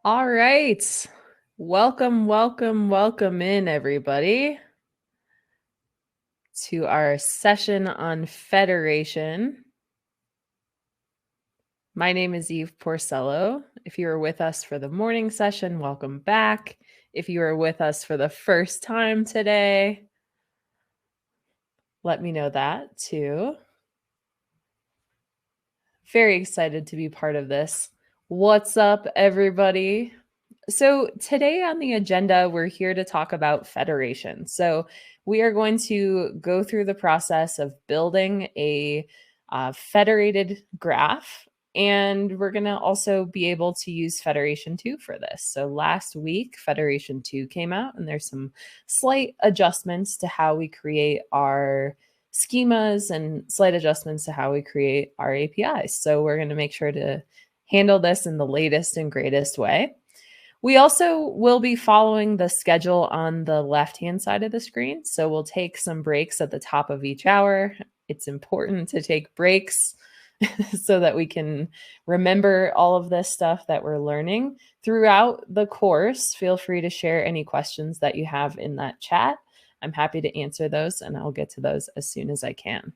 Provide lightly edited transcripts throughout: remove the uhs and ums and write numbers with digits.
All right. Welcome in, everybody, to our session on Federation. My name is Eve Porcello. If you are with us for the morning session, welcome back. If you are with us for the first time today, let me know that too. Very excited to be part of this. What's up, everybody? So today on the agenda, we're here to talk about federation. So we are going to go through the process of building a federated graph, and we're going to also be able to use Federation 2 for this. So last week, Federation 2 came out, and there's some slight adjustments to how we create our schemas and slight adjustments to how we create our APIs. So we're going to make sure to handle this in the latest and greatest way. We also will be following the schedule on the left-hand side of the screen. So we'll take some breaks at the top of each hour. It's important to take breaks so that we can remember all of this stuff that we're learning throughout the course. Feel free to share any questions that you have in that chat. I'm happy to answer those, and I'll get to those as soon as I can.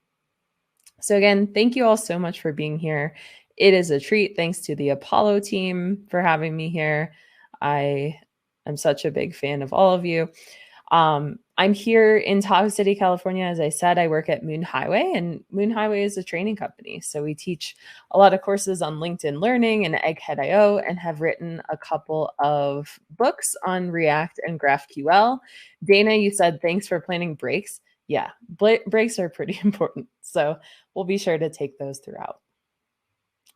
So again, thank you all so much for being here. It is a treat. Thanks to the Apollo team for having me here. I am such a big fan of all of you. I'm here in Tahoe City, California. As I said, I work at Moon Highway, and Moon Highway is a training company. So we teach a lot of courses on LinkedIn Learning and Egghead.io, and have written a couple of books on React and GraphQL. Dana, you said thanks for planning breaks. Yeah, breaks are pretty important. So we'll be sure to take those throughout.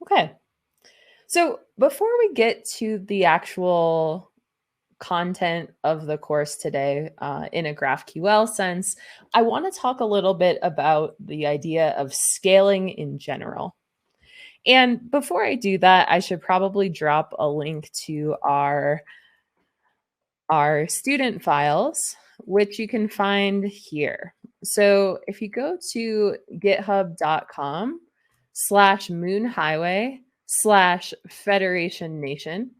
Okay. So before we get to the actual content of the course today in a GraphQL sense, I want to talk a little bit about the idea of scaling in general. And before I do that, I should probably drop a link to our student files, which you can find here. So if you go to github.com/moonhighway/Federation Nation,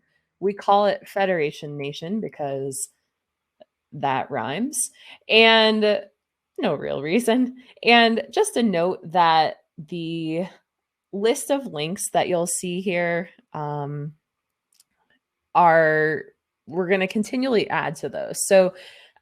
we call it Federation Nation because that rhymes, and no real reason. And just a note that the list of links that you'll see here we're going to continually add to those. So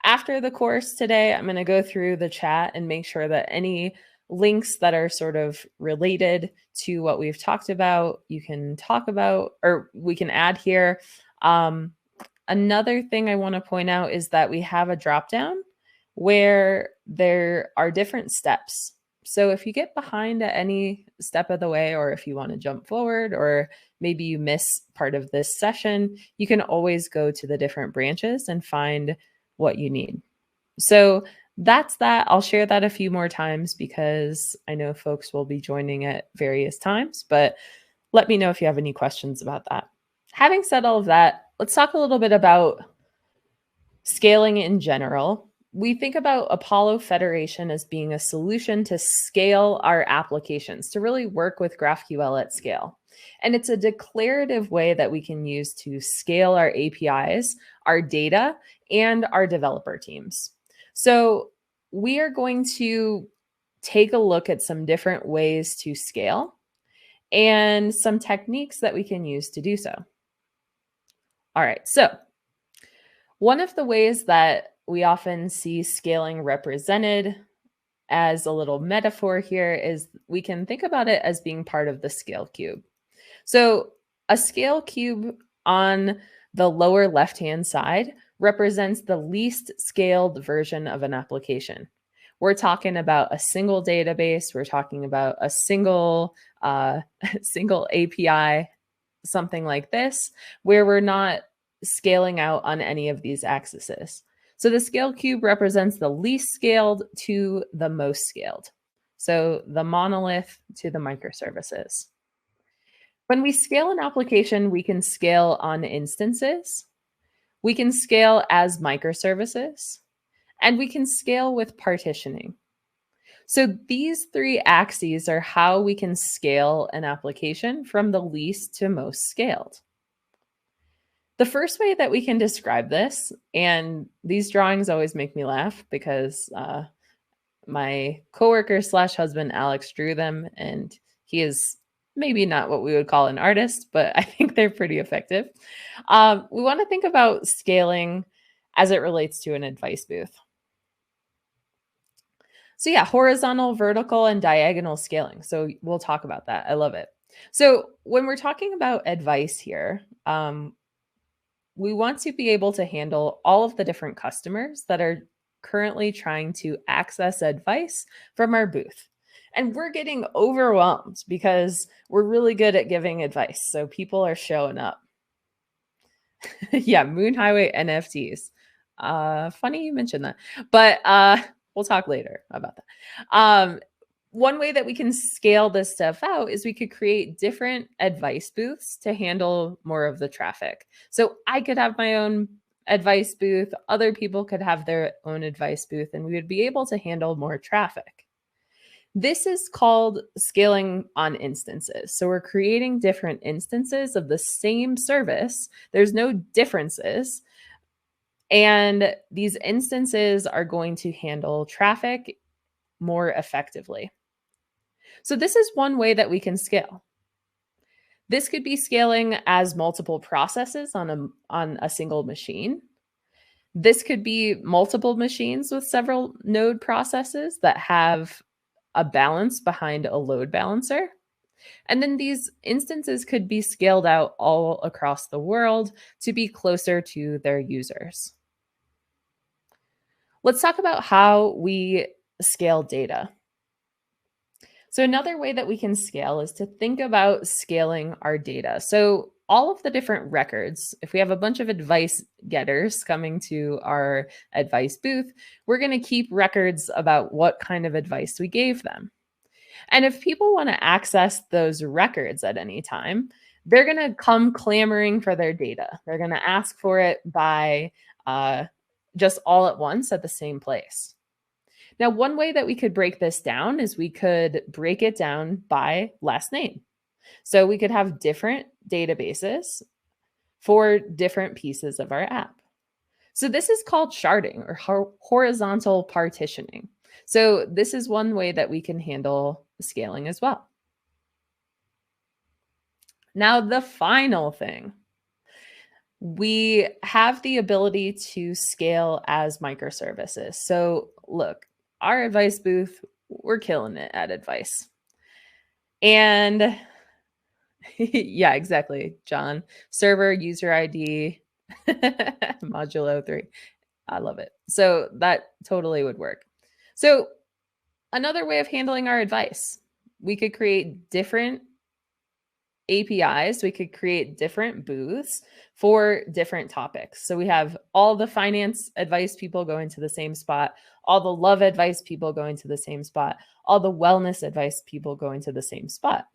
after the course today, I'm going to go through the chat and make sure that any links that are sort of related to what we've talked about, you can talk about, or we can add here. Another thing I want to point out is that we have a dropdown where there are different steps. So if you get behind at any step of the way, or if you want to jump forward, or maybe you miss part of this session, you can always go to the different branches and find what you need. So that's that. I'll share that a few more times because I know folks will be joining at various times, but let me know if you have any questions about that. Having said all of that, let's talk a little bit about scaling in general. We think about Apollo Federation as being a solution to scale our applications, to really work with GraphQL at scale. And it's a declarative way that we can use to scale our APIs, our data, and our developer teams. So we are going to take a look at some different ways to scale and some techniques that we can use to do so. All right, so one of the ways that we often see scaling represented as a little metaphor here is we can think about it as being part of the scale cube. So a scale cube on the lower left-hand side represents the least scaled version of an application. We're talking about a single database. We're talking about a single API, something like this, where we're not scaling out on any of these axes. So the scale cube represents the least scaled to the most scaled. So the monolith to the microservices. When we scale an application, we can scale on instances, we can scale as microservices, and we can scale with partitioning. So these three axes are how we can scale an application from the least to most scaled. The first way that we can describe this, and these drawings always make me laugh because my coworker slash husband, Alex, drew them, and he is maybe not what we would call an artist, but I think they're pretty effective. We want to think about scaling as it relates to an advice booth. So yeah, horizontal, vertical, and diagonal scaling. So we'll talk about that. I love it. So when we're talking about advice here, we want to be able to handle all of the different customers that are currently trying to access advice from our booth. And we're getting overwhelmed because we're really good at giving advice. So people are showing up. Yeah, Moon Highway NFTs. Funny you mentioned that, but we'll talk later about that. One way that we can scale this stuff out is we could create different advice booths to handle more of the traffic. So I could have my own advice booth, other people could have their own advice booth, and we would be able to handle more traffic. This is called scaling on instances. So we're creating different instances of the same service. There's no differences. And these instances are going to handle traffic more effectively. So this is one way that we can scale. This could be scaling as multiple processes on a single machine. This could be multiple machines with several node processes that have a balance behind a load balancer. And then these instances could be scaled out all across the world to be closer to their users. Let's talk about how we scale data. So another way that we can scale is to think about scaling our data. So all of the different records, if we have a bunch of advice getters coming to our advice booth, we're going to keep records about what kind of advice we gave them. And if people want to access those records at any time, they're going to come clamoring for their data. They're going to ask for it by just all at once at the same place. Now, one way that we could break this down is we could break it down by last name. So we could have different databases for different pieces of our app. So this is called sharding or horizontal partitioning. So this is one way that we can handle scaling as well. Now, the final thing, we have the ability to scale as microservices. So look, our advice booth, we're killing it at advice. And yeah, exactly, John. Server, user ID, modulo 3. I love it. So that totally would work. So another way of handling our advice, we could create different APIs. We could create different booths for different topics. So we have all the finance advice people going to the same spot, all the love advice people going to the same spot, all the wellness advice people going to the same spot.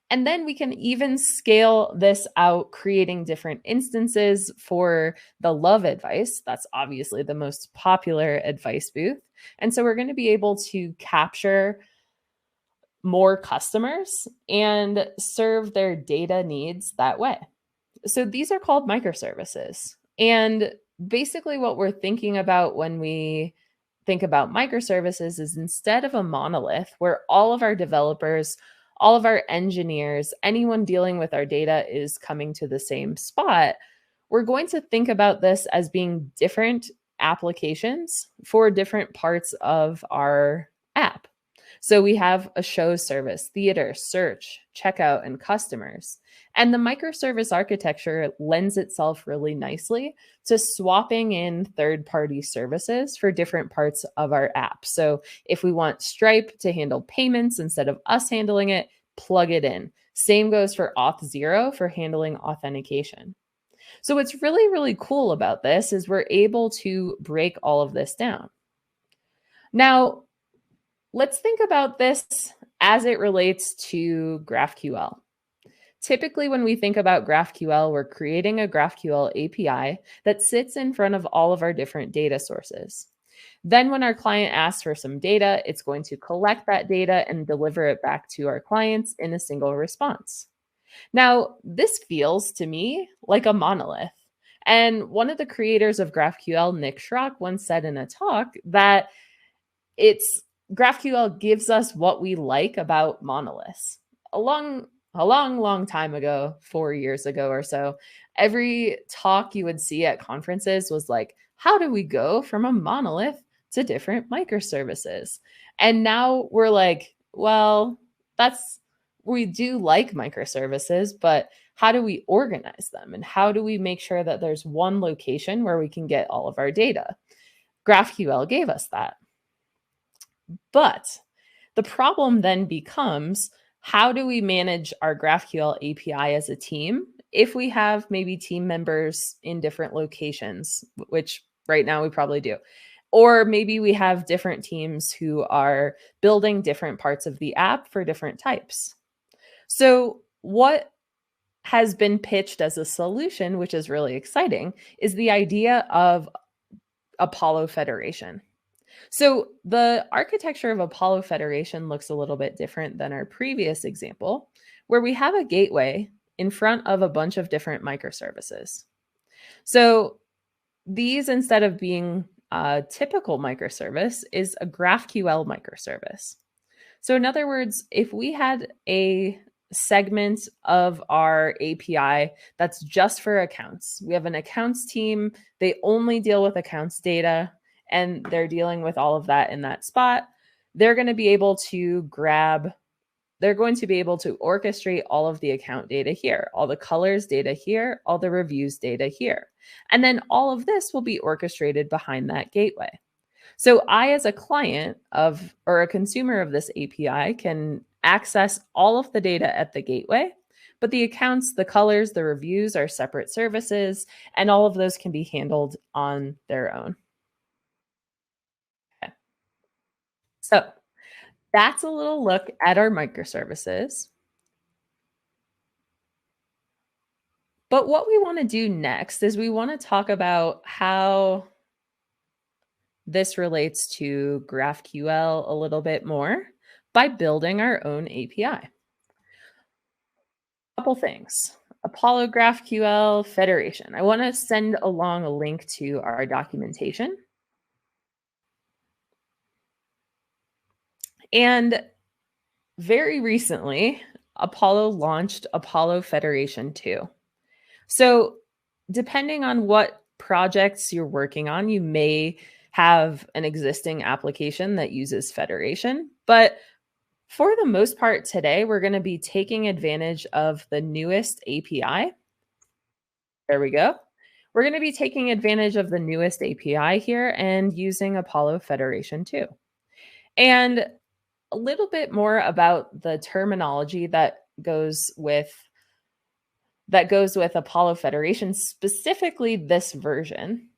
And then we can even scale this out, creating different instances for the love advice. That's obviously the most popular advice booth. And so we're going to be able to capture more customers and serve their data needs that way. So these are called microservices. And basically what we're thinking about when we think about microservices is instead of a monolith where all of our developers, all of our engineers, anyone dealing with our data is coming to the same spot, we're going to think about this as being different applications for different parts of our app. So we have a show service, theater, search, checkout, and customers. And the microservice architecture lends itself really nicely to swapping in third-party services for different parts of our app. So if we want Stripe to handle payments instead of us handling it, plug it in. Same goes for Auth0 for handling authentication. So what's really, really cool about this is we're able to break all of this down. Now, let's think about this as it relates to GraphQL. Typically, when we think about GraphQL, we're creating a GraphQL API that sits in front of all of our different data sources. Then when our client asks for some data, it's going to collect that data and deliver it back to our clients in a single response. Now, this feels to me like a monolith. And one of the creators of GraphQL, Nick Schrock, once said in a talk that it's GraphQL gives us what we like about monoliths. A long time ago, 4 years ago or so, every talk you would see at conferences was like, how do we go from a monolith to different microservices? And now we're like, well, we do like microservices, but how do we organize them? And how do we make sure that there's one location where we can get all of our data? GraphQL gave us that. But the problem then becomes, how do we manage our GraphQL API as a team if we have maybe team members in different locations, which right now we probably do? Or maybe we have different teams who are building different parts of the app for different types. So what has been pitched as a solution, which is really exciting, is the idea of Apollo Federation. So the architecture of Apollo Federation looks a little bit different than our previous example, where we have a gateway in front of a bunch of different microservices. So these, instead of being a typical microservice, is a GraphQL microservice. So in other words, if we had a segment of our API that's just for accounts, we have an accounts team, they only deal with accounts data, and they're dealing with all of that in that spot, they're going to be able to orchestrate all of the account data here, all the colors data here, all the reviews data here. And then all of this will be orchestrated behind that gateway. So I, as a client or a consumer of this API, can access all of the data at the gateway, but the accounts, the colors, the reviews are separate services, and all of those can be handled on their own. Okay. So that's a little look at our microservices. But what we want to do next is we want to talk about how this relates to GraphQL a little bit more by building our own API. Couple things. Apollo GraphQL Federation. I want to send along a link to our documentation. And very recently, Apollo launched Apollo Federation 2. So depending on what projects you're working on, you may have an existing application that uses Federation. But for the most part today, we're going to be taking advantage of the newest API. There we go. We're going to be taking advantage of the newest API here and using Apollo Federation 2. And a little bit more about the terminology that goes with Apollo Federation, specifically this version,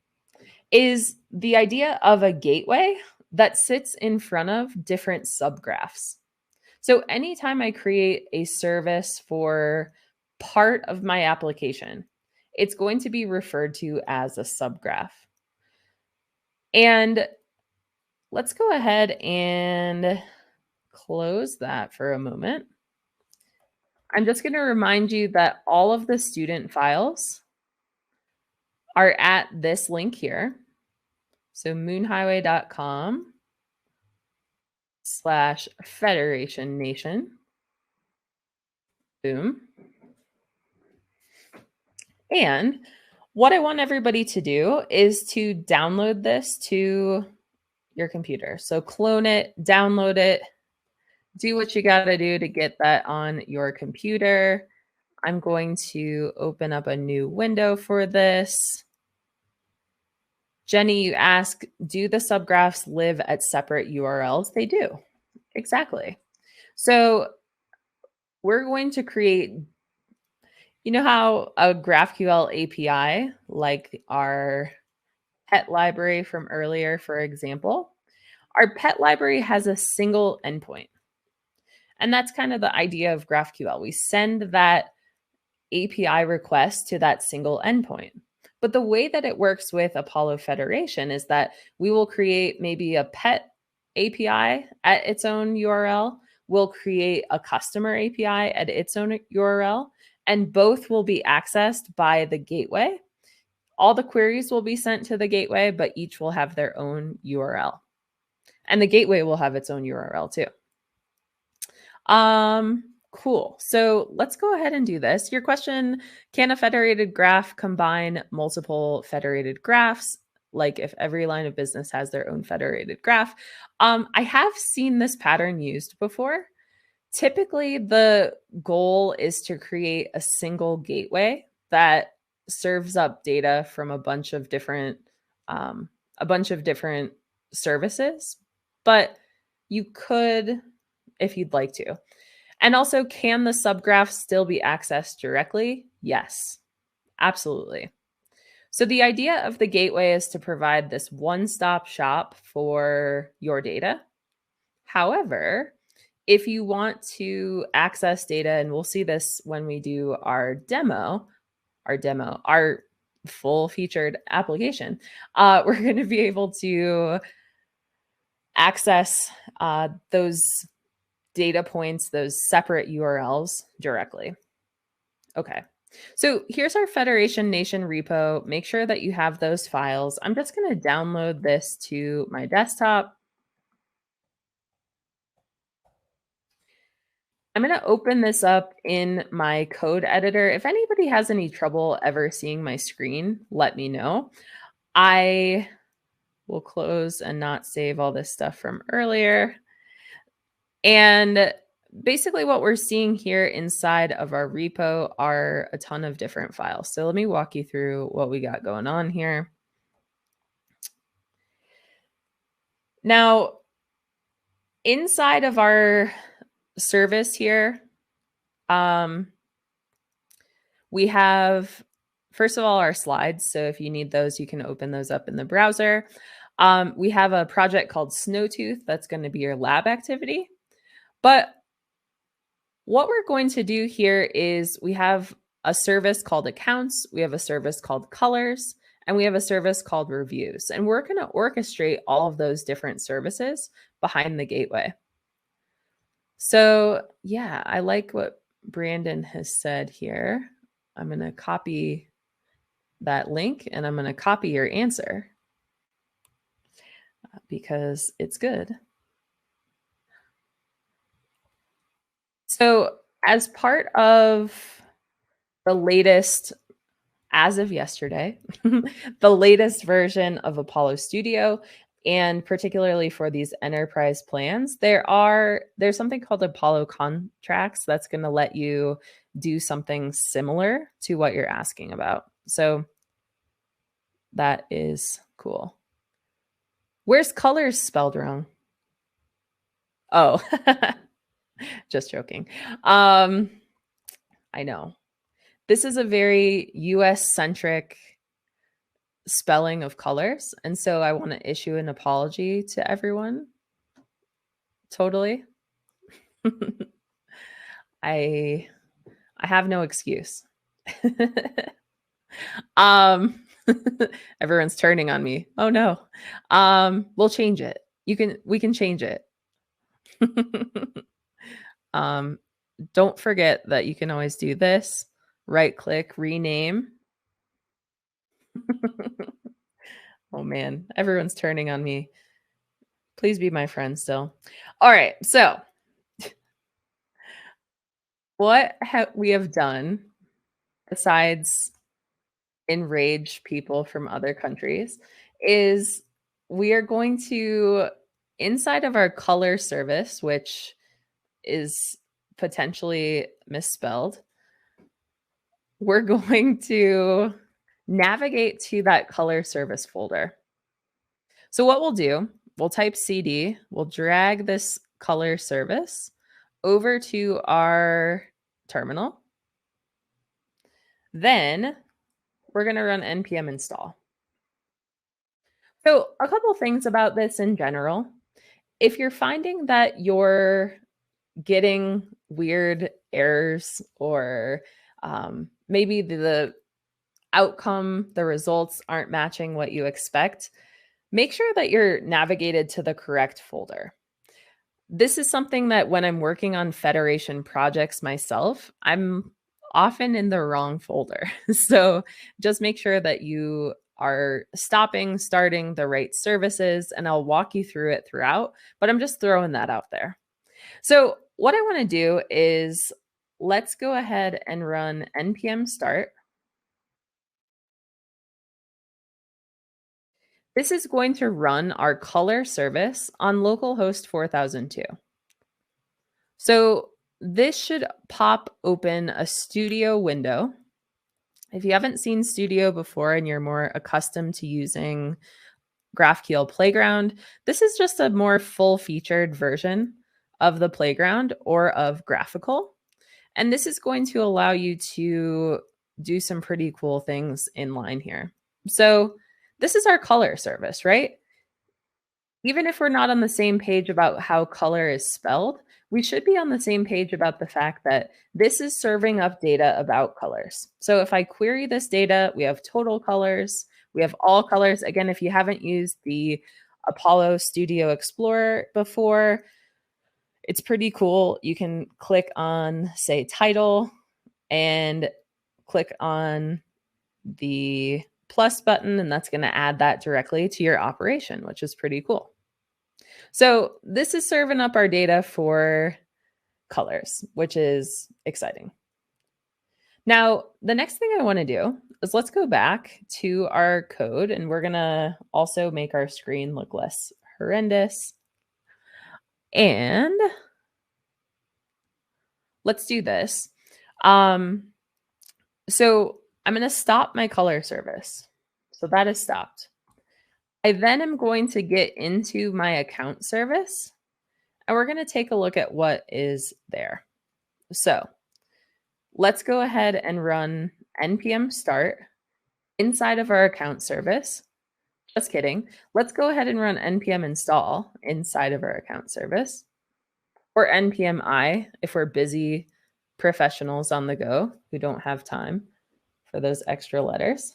is the idea of a gateway that sits in front of different subgraphs. So anytime I create a service for part of my application, it's going to be referred to as a subgraph. And let's go ahead and close that for a moment. I'm just going to remind you that all of the student files are at this link here. So moonhighway.com/Federation Nation. Boom. And what I want everybody to do is to download this to your computer. So clone it, download it, do what you got to do to get that on your computer. I'm going to open up a new window for this. Jenny, you ask, do the subgraphs live at separate URLs? They do. Exactly. So we're going to create, you know how a GraphQL API, like our pet library from earlier, for example, our pet library has a single endpoint. And that's kind of the idea of GraphQL. We send that API request to that single endpoint. But the way that it works with Apollo Federation is that we will create maybe a pet API at its own URL. We'll create a customer API at its own URL, and both will be accessed by the gateway All the queries will be sent to the gateway, but each will have their own URL. And the gateway will have its own URL too. Cool. So let's go ahead and do this. Your question, can a federated graph combine multiple federated graphs? Like if every line of business has their own federated graph. I have seen this pattern used before. Typically, the goal is to create a single gateway that serves up data from a bunch of different services. But you could, if you'd like to. And also, can the subgraph still be accessed directly? Yes, absolutely. So the idea of the gateway is to provide this one-stop shop for your data. However, if you want to access data, and we'll see this when we do our full featured application, we're going to be able to access those data points, those separate URLs directly. Okay. So here's our Federation Nation repo. Make sure that you have those files. I'm just going to download this to my desktop. I'm going to open this up in my code editor. If anybody has any trouble ever seeing my screen, let me know. I will close and not save all this stuff from earlier. And basically what we're seeing here inside of our repo are a ton of different files. So let me walk you through what we got going on here. Now, inside of our service here, we have, first of all, our slides. So if you need those, you can open those up in the browser. We have a project called Snowtooth. That's going to be your lab activity. But what we're going to do here is we have a service called accounts, we have a service called colors, and we have a service called reviews. And we're going to orchestrate all of those different services behind the gateway. So yeah, I like what Brandon has said here. I'm going to copy that link and I'm going to copy your answer because it's good. So as part of the latest, as of yesterday, the latest version of Apollo Studio, and particularly for these enterprise plans, there's something called Apollo contracts that's going to let you do something similar to what you're asking about. So that is cool. Where's colors spelled wrong? Oh, just joking. I know. This is a very US-centric spelling of colors. And so I want to issue an apology to everyone. Totally. I have no excuse. Everyone's turning on me. Oh no. We'll change it. We can change it. Don't forget that you can always do this. Right click, rename. Oh man, everyone's turning on me. Please be my friend still. All right, so what we have done besides enrage people from other countries is we are going to, inside of our color service, which is potentially misspelled, we're going to navigate to that color service folder. So what we'll do, we'll type cd, we'll drag this color service over to our terminal. Then we're going to run npm install. So a couple things about this in general. If you're finding that you're getting weird errors or maybe the outcome, the results aren't matching what you expect, make sure that you're navigated to the correct folder. This is something that when I'm working on Federation projects myself, I'm often in the wrong folder. So just make sure that you are stopping, starting the right services, and I'll walk you through it throughout, but I'm just throwing that out there. So what I want to do is let's go ahead and run npm start. This is going to run our color service on localhost 4002. So this should pop open a Studio window. If you haven't seen Studio before and you're more accustomed to using Graphql Playground, this is just a more full-featured version of the Playground or of Graphql. And this is going to allow you to do some pretty cool things in line here. So this is our color service, right? Even if we're not on the same page about how color is spelled, we should be on the same page about the fact that this is serving up data about colors. So if I query this data, we have total colors, we have all colors. Again, if you haven't used the Apollo Studio Explorer before, it's pretty cool. You can click on, say, title and click on the plus button, and that's going to add that directly to your operation, which is pretty cool. So this is serving up our data for colors, which is exciting. Now, the next thing I want to do is let's go back to our code, and we're going to also make our screen look less horrendous. And let's do this. So I'm going to stop my color service. So that is stopped. I then am going to get into my account service, and we're going to take a look at what is there. So let's go ahead and run npm start inside of our account service. Just kidding. Let's go ahead and run npm install inside of our account service, or npm I if we're busy professionals on the go who don't have time for those extra letters.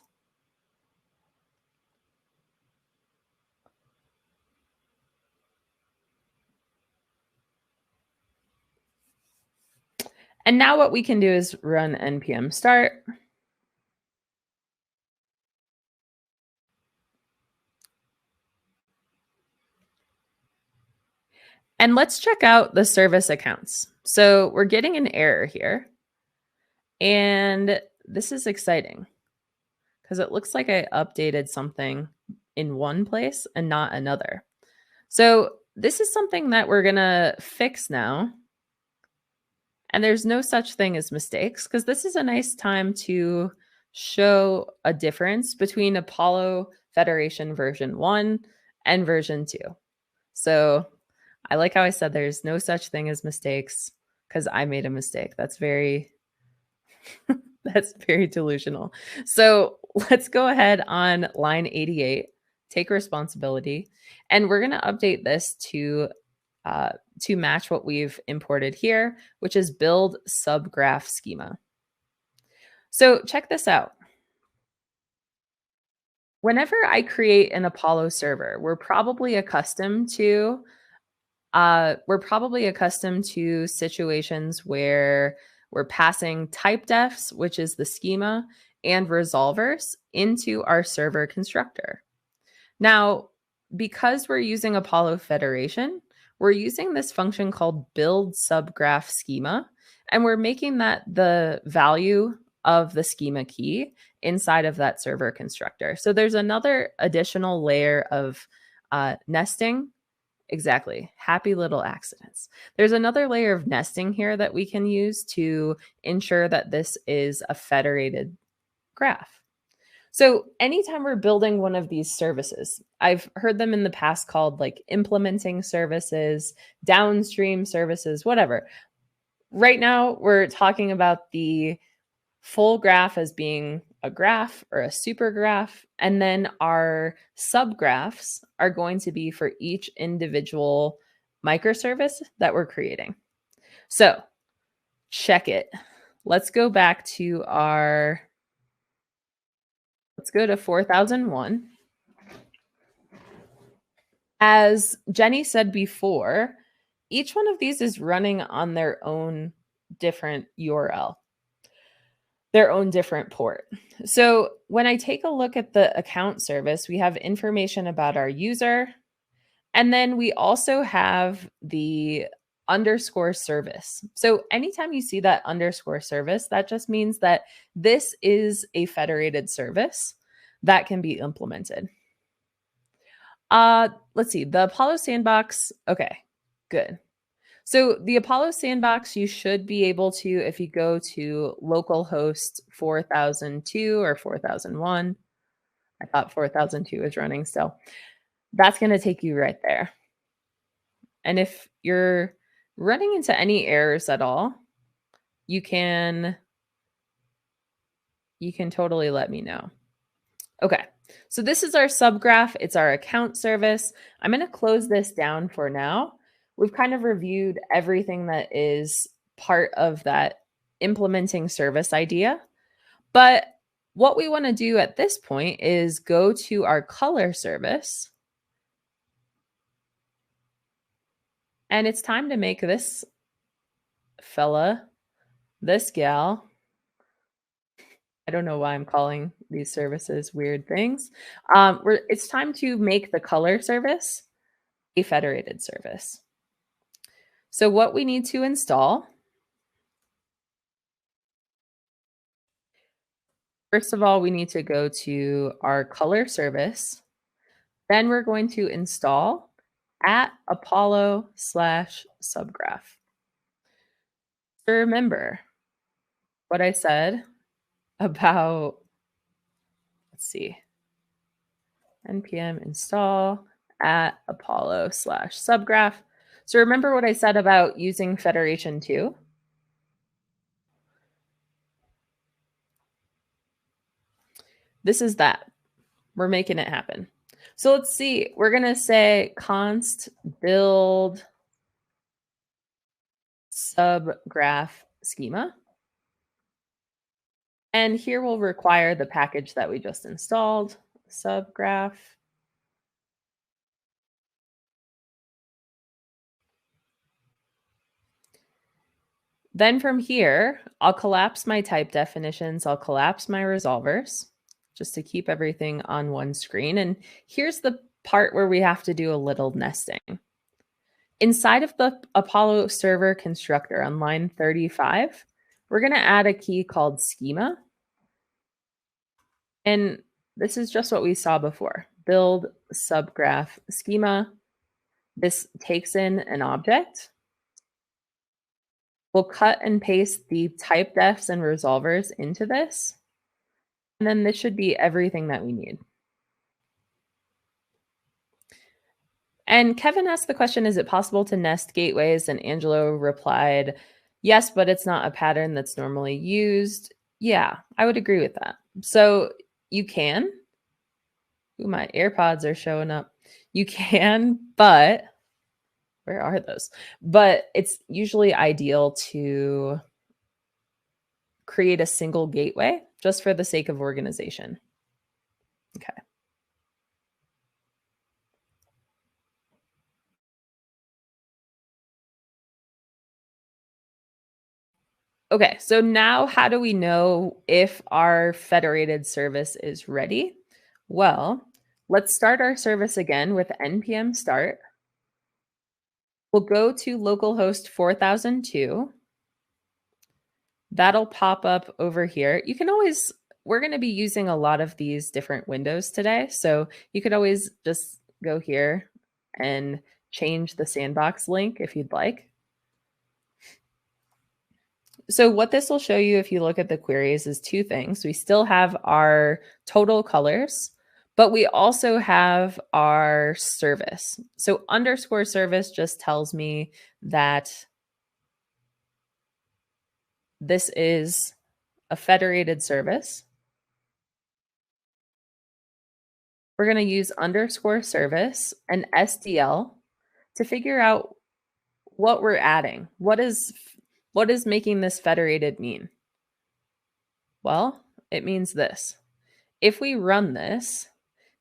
And now what we can do is run npm start. And let's check out the service accounts. So we're getting an error here. And this is exciting because it looks like I updated something in one place and not another. So this is something that we're going to fix now. And there's no such thing as mistakes because this is a nice time to show a difference between Apollo Federation version 1 and version 2. So I like how I said there's no such thing as mistakes because I made a mistake. That's very that's very delusional. So let's go ahead on line 88, take responsibility, and we're going to update this to match what we've imported here, which is build subgraph schema. So check this out. Whenever I create an Apollo server, we're probably accustomed to situations where we're passing typedefs, which is the schema, and resolvers into our server constructor. Now, because we're using Apollo Federation, we're using this function called build subgraph schema, and we're making that the value of the schema key inside of that server constructor. So there's another additional layer of nesting. Exactly. Happy little accidents. There's another layer of nesting here that we can use to ensure that this is a federated graph. So anytime we're building one of these services, I've heard them in the past called like implementing services, downstream services, whatever. Right now, we're talking about the full graph as being a graph or a super graph, and then our subgraphs are going to be for each individual microservice that we're creating. So check it. Let's go back to let's go to 4001. As Jenny said before, each one of these is running on their own different URL. their own different port. So when I take a look at the account service, we have information about our user, and then we also have the underscore service. So anytime you see that underscore service, that just means that this is a federated service that can be implemented. Let's see, the Apollo sandbox. Okay, good. So the Apollo sandbox, you should be able to, if you go to localhost 4002 or 4001, I thought 4002 was running still. That's going to take you right there. And if you're running into any errors at all, you can totally let me know. Okay. So this is our subgraph. It's our account service. I'm going to close this down for now. We've kind of reviewed everything that is part of that implementing service idea. But what we want to do at this point is go to our color service. And it's time to make this fella, this gal, I don't know why I'm calling these services weird things. It's time to make the color service a federated service. So what we need to install, first of all, we need to go to our color service. Then we're going to install at Apollo/subgraph. So remember what I said about, let's see, npm install at Apollo/subgraph. So remember what I said about using Federation 2? This is that. We're making it happen. So let's see. We're going to say const build subgraph schema. And here we'll require the package that we just installed, subgraph. Then from here, I'll collapse my type definitions. I'll collapse my resolvers just to keep everything on one screen. And here's the part where we have to do a little nesting. Inside of the Apollo server constructor on line 35, we're going to add a key called schema. And this is just what we saw before. Build subgraph schema. This takes in an object. We'll cut and paste the type defs and resolvers into this. And then this should be everything that we need. And Kevin asked the question, is it possible to nest gateways? And Angelo replied, yes, but it's not a pattern that's normally used. Yeah, I would agree with that. So you can. Ooh, my AirPods are showing up. You can, but where are those? But it's usually ideal to create a single gateway just for the sake of organization. Okay. Okay, so now how do we know if our federated service is ready? Well, let's start our service again with npm start. We'll go to localhost 4002. That'll pop up over here. You can always, we're going to be using a lot of these different windows today. So you could always just go here and change the sandbox link if you'd like. So what this will show you if you look at the queries is two things. We still have our total colors, but we also have our service. So underscore service just tells me that this is a federated service. We're going to use underscore service and SDL to figure out what we're adding. What is making this federated mean? Well, it means this. If we run this,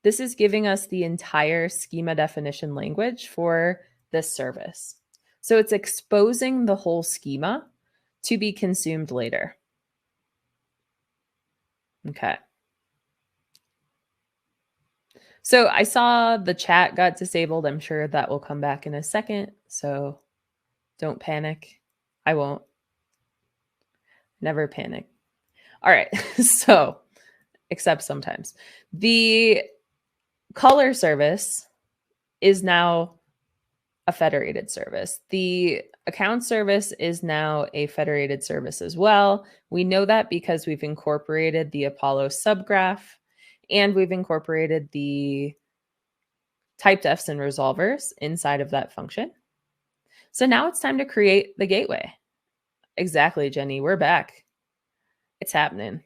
this is giving us the entire schema definition language for this service. So it's exposing the whole schema to be consumed later. Okay. So I saw the chat got disabled. I'm sure that will come back in a second. So don't panic. I won't. Never panic. All right. So, except sometimes. The color service is now a federated service. The account service is now a federated service as well. We know that because we've incorporated the Apollo subgraph and we've incorporated the typedefs and resolvers inside of that function. So now it's time to create the gateway. Exactly, Jenny. We're back. It's happening.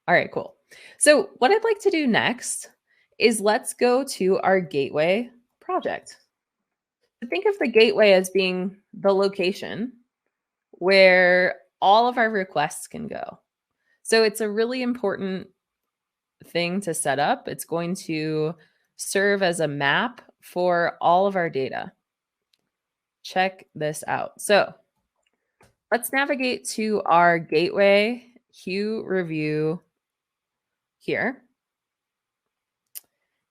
All right, cool. So what I'd like to do next is let's go to our gateway project. Think of the gateway as being the location where all of our requests can go. So it's a really important thing to set up. It's going to serve as a map for all of our data. Check this out. So let's navigate to our gateway Hue review here.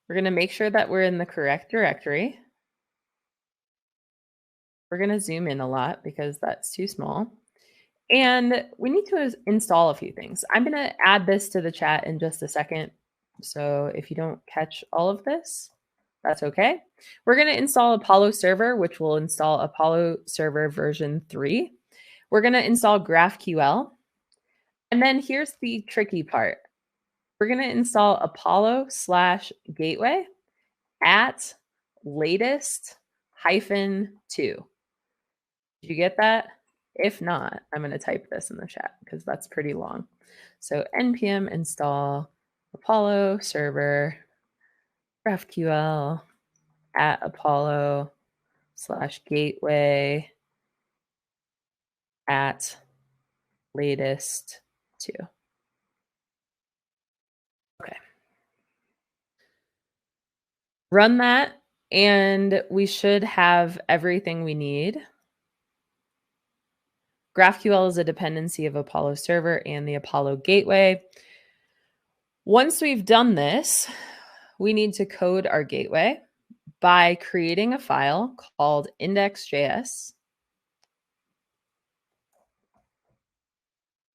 We're going to make sure that we're in the correct directory. We're going to zoom in a lot because that's too small. And we need to install a few things. I'm going to add this to the chat in just a second. So if you don't catch all of this, that's okay. We're going to install Apollo Server, which will install Apollo Server version 3. We're going to install GraphQL. And then here's the tricky part. We're going to install Apollo/gateway at latest-2. Did you get that? If not, I'm going to type this in the chat because that's pretty long. So npm install Apollo server GraphQL at Apollo/gateway at latest-2. Okay. Run that, and we should have everything we need. GraphQL is a dependency of Apollo Server and the Apollo Gateway. Once we've done this, we need to code our gateway by creating a file called index.js.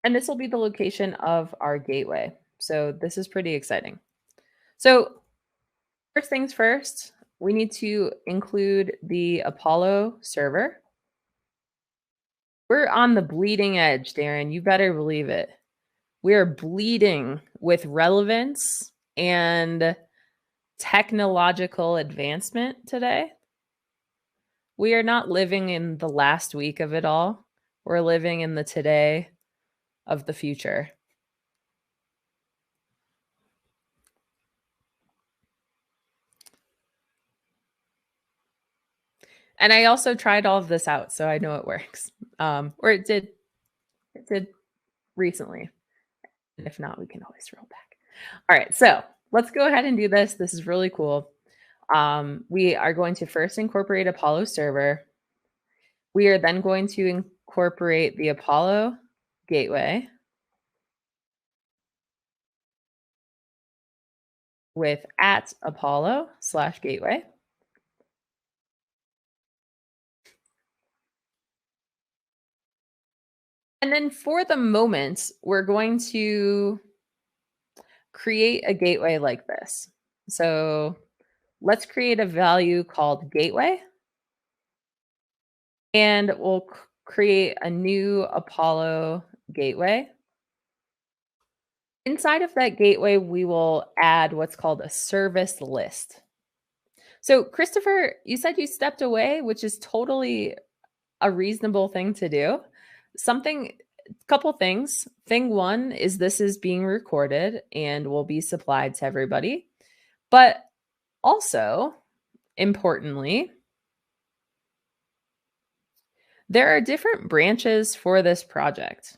And this will be the location of our gateway. So this is pretty exciting. So first things first, we need to include the Apollo server. We're on the bleeding edge, Darren. You better believe it. We're bleeding with relevance and technological advancement today. We are not living in the last week of it all. We're living in the today of the future. And I also tried all of this out, so I know it works. Or it did recently. And if not, we can always roll back. All right, so let's go ahead and do this. This is really cool. We are going to first incorporate Apollo server. We are then going to incorporate the Apollo gateway with at Apollo/gateway. And then for the moment, we're going to create a gateway like this. So let's create a value called gateway. And we'll create a new Apollo gateway. Inside of that gateway, we will add what's called a service list. So Christopher, you said you stepped away, which is totally a reasonable thing to do. Couple things. Thing one is this is being recorded and will be supplied to everybody. But also, importantly, there are different branches for this project.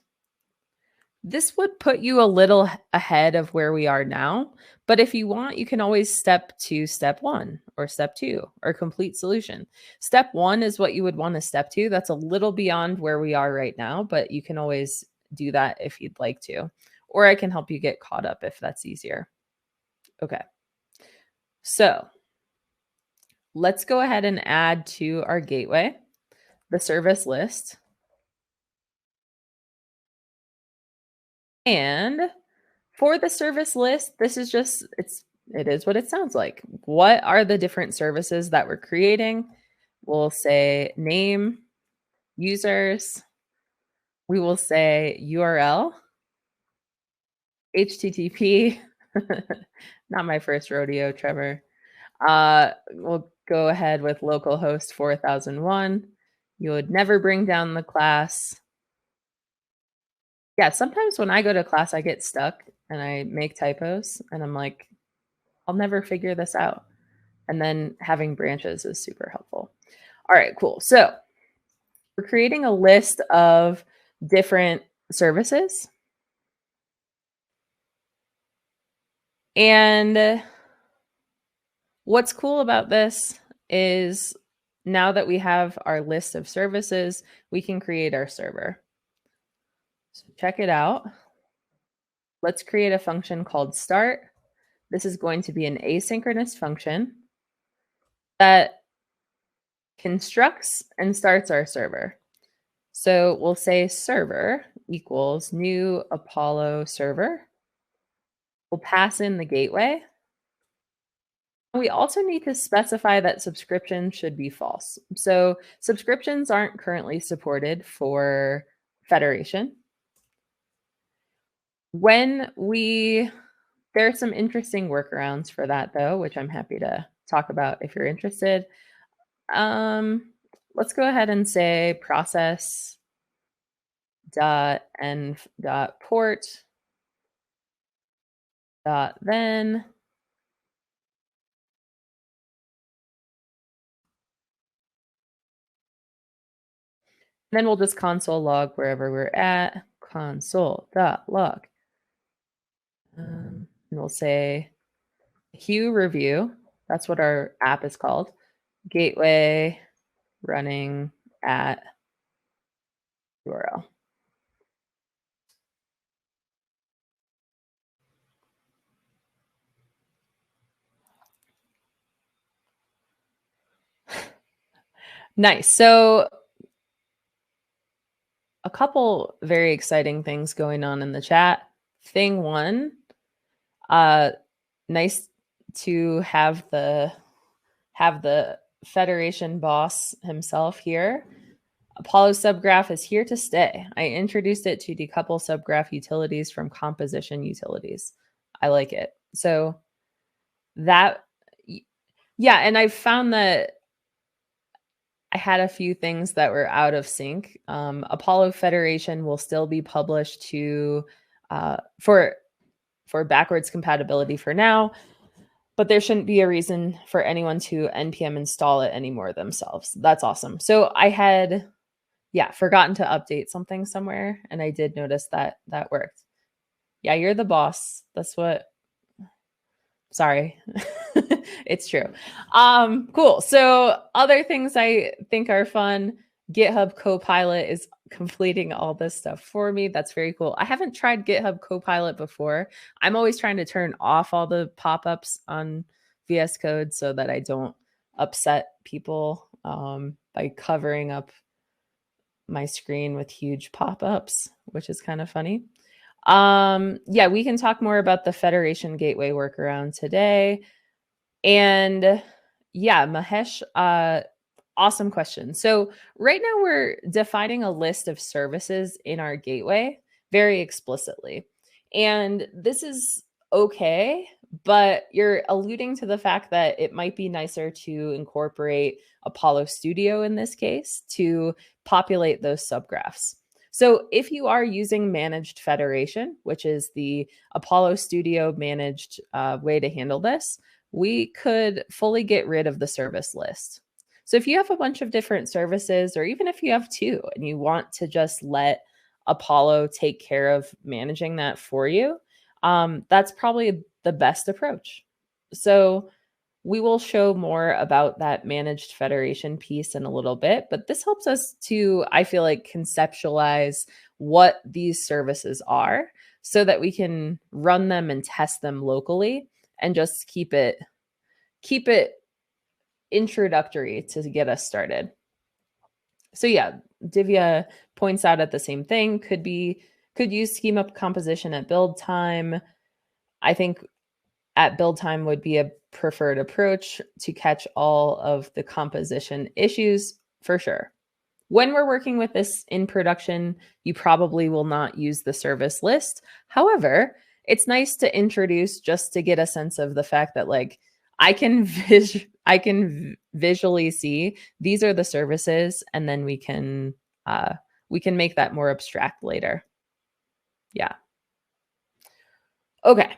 This would put you a little ahead of where we are now, but if you want, you can always step to step 1 or step 2 or complete solution. Step 1 is what you would want to step to. That's a little beyond where we are right now, but you can always do that if you'd like to. or I can help you get caught up if that's easier. Okay. So let's go ahead and add to our gateway the service list. And for the service list, this is just, it is what it sounds like. What are the different services that we're creating? We'll say name, users. We will say URL, HTTP. Not my first rodeo, Trevor. We'll go ahead with localhost 4001. You would never bring down the class. Yeah, sometimes when I go to class, I get stuck and I make typos and I'm like, I'll never figure this out. And then having branches is super helpful. All right, cool. So we're creating a list of different services. And what's cool about this is now that we have our list of services, we can create our server. So check it out. Let's create a function called start. This is going to be an asynchronous function that constructs and starts our server. So we'll say server equals new Apollo server. We'll pass in the gateway. We also need to specify that subscription should be false. So subscriptions aren't currently supported for Federation. There are some interesting workarounds for that though, which I'm happy to talk about if you're interested. Let's go ahead and say process dot env dot port dot then then we'll just console log wherever we're at, console.log. And we'll say Hue review. That's what our app is called. Gateway running at URL. Nice. So a couple very exciting things going on in the chat. Thing one, nice to have the Federation boss himself here. Apollo subgraph is here to stay. I introduced it to decouple subgraph utilities from composition utilities. I like it. So that, yeah, and I found that I had a few things that were out of sync. Apollo Federation will still be published to for backwards compatibility for now, but there shouldn't be a reason for anyone to npm install it anymore themselves. That's awesome. So I had, forgotten to update something somewhere, and I did notice that that worked. Yeah, you're the boss. That's what. Sorry. It's true. Cool. So other things I think are fun. GitHub Copilot is completing all this stuff for me. That's very cool. I haven't tried GitHub Copilot before. I'm always trying to turn off all the pop-ups on VS Code so that I don't upset people by covering up my screen with huge pop-ups, which is kind of funny. Yeah, we can talk more about the Federation Gateway workaround today. And yeah, Mahesh, awesome question. So right now we're defining a list of services in our gateway very explicitly. And this is okay, but you're alluding to the fact that it might be nicer to incorporate Apollo Studio in this case to populate those subgraphs. So if you are using managed federation, which is the Apollo Studio managed way to handle this, we could fully get rid of the service list. So if you have a bunch of different services, or even if you have two and you want to just let Apollo take care of managing that for you, that's probably the best approach. So we will show more about that managed federation piece in a little bit, but this helps us to, I feel like, conceptualize what these services are. so that we can run them and test them locally and just keep it introductory to get us started. So yeah, Divya points out at the same thing, could use schema composition at build time. I think at build time would be a preferred approach to catch all of the composition issues for sure. When we're working with this in production, you probably will not use the service list. However, it's nice to introduce just to get a sense of the fact that like I can visually see these are the services, and then we can make that more abstract later. Yeah. Okay.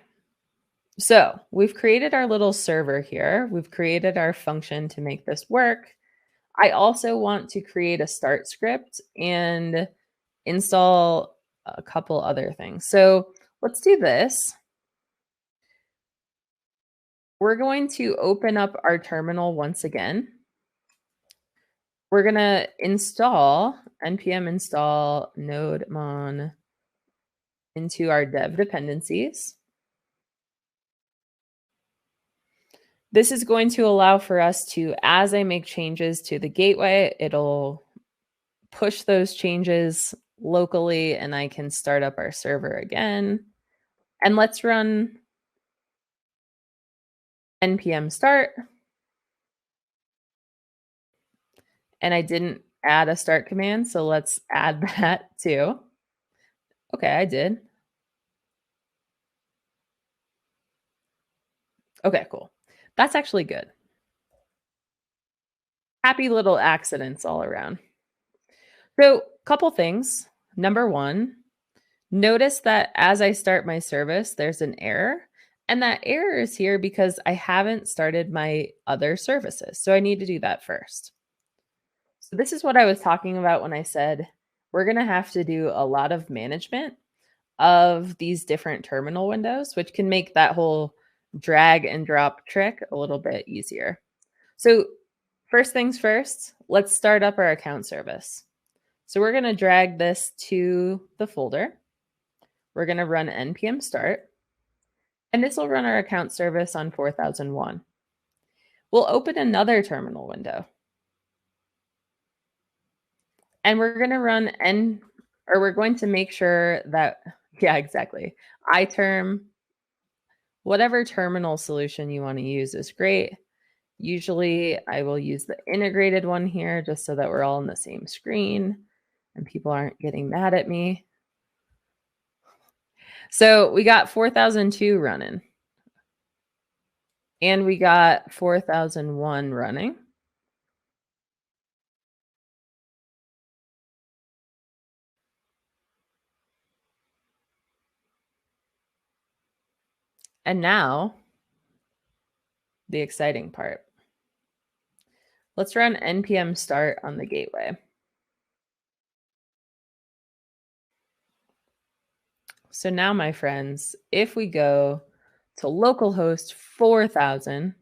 So we've created our little server here. We've created our function to make this work. I also want to create a start script and install a couple other things. So let's do this. We're going to open up our terminal once again. We're going to install npm install nodemon into our dev dependencies. This is going to allow for us to, as I make changes to the gateway, it'll push those changes locally and I can start up our server again. And let's run npm start. And I didn't add a start command, so let's add that too. Okay, I did. Okay, cool. That's actually good. Happy little accidents all around. So, couple things. Number one, notice that as I start my service, there's an error. And that error is here because I haven't started my other services. So I need to do that first. So this is what I was talking about when I said we're going to have to do a lot of management of these different terminal windows, which can make that whole drag and drop trick a little bit easier. So first things first, let's start up our account service. So we're going to drag this to the folder. We're going to run npm start, and this will run our account service on 4001. We'll open another terminal window, and we're going to run we're going to make sure that, yeah, exactly. iTerm, whatever terminal solution you want to use is great. Usually I will use the integrated one here just so that we're all on the same screen and people aren't getting mad at me. So we got 4002 running. And we got 4001 running. And now, the exciting part. Let's run npm start on the gateway. So now, my friends, if we go to localhost 4000,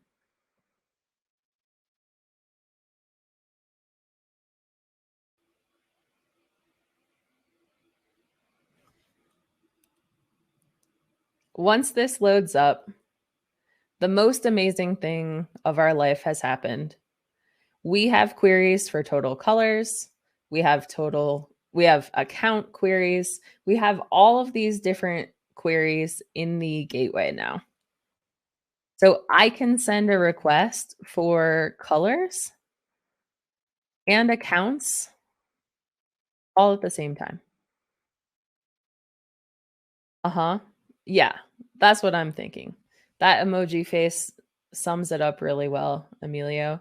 once this loads up, the most amazing thing of our life has happened. We have queries for total colors. We have account queries. We have all of these different queries in the gateway now. So I can send a request for colors and accounts all at the same time. Uh-huh. Yeah, that's what I'm thinking. That emoji face sums it up really well, Emilio.